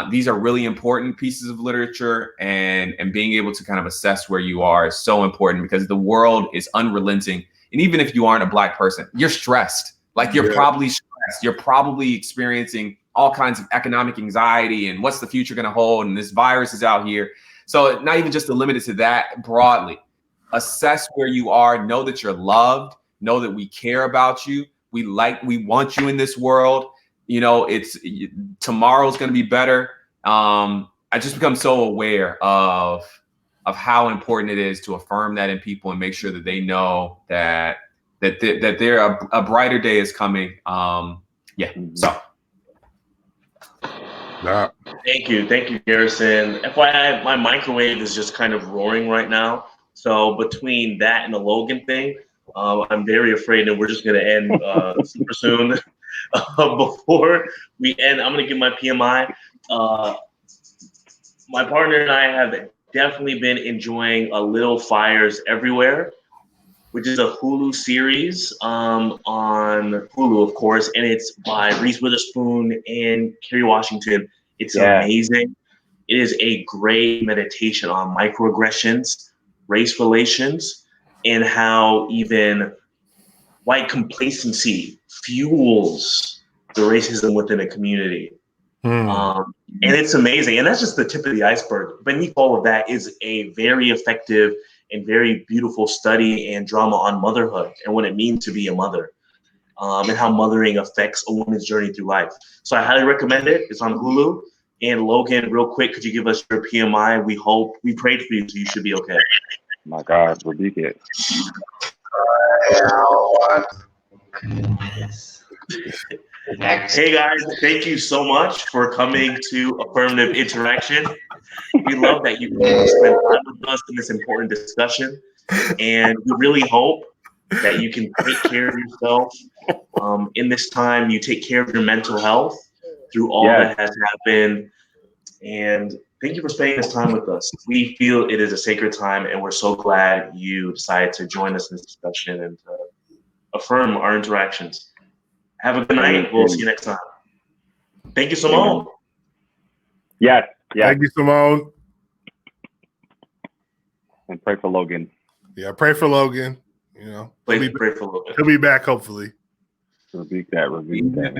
These are really important pieces of literature, and being able to kind of assess where you are is so important, because the world is unrelenting. And even if you aren't a Black person, you're stressed. You're probably stressed. You're probably experiencing all kinds of economic anxiety and what's the future going to hold, and this virus is out here. So not even just limited to that, broadly, assess where you are, know that you're loved, know that we care about you. We want you in this world. Tomorrow's going to be better. I just become so aware of how important it is to affirm that in people and make sure that they know that there a brighter day is coming. So. Thank you, Garrison. FYI, my microwave is just kind of roaring right now. So between that and the Logan thing, I'm very afraid that we're just going to end super soon. Before we end, I'm going to give my PMI. My partner and I have definitely been enjoying A Little Fires Everywhere, which is a Hulu series on Hulu, of course, and it's by Reese Witherspoon and Kerry Washington. It's amazing. It is a great meditation on microaggressions, race relations, and how even white complacency fuels the racism within a community. And it's amazing. And that's just the tip of the iceberg. Beneath all of that is a very effective and very beautiful study and drama on motherhood and what it means to be a mother, and how mothering affects a woman's journey through life. So I highly recommend it. It's on Hulu. And Logan, real quick, could you give us your PMI? We prayed for you, so you should be okay. My God, rebuke it. Hey guys, thank you so much for coming to Affirmative Interaction. We love that you spend time with us in this important discussion, and we really hope that you can take care of yourself in this time. You take care of your mental health through all that has happened, and thank you for spending this time with us. We feel it is a sacred time, and we're so glad you decided to join us in this discussion and to affirm our interactions. Have a good night. We'll see you next time. Thank you, Simone. Yes. Thank you, Simone. And pray for Logan. Yeah, pray for Logan. Pray for Logan. He'll be back, hopefully. Rebuke that.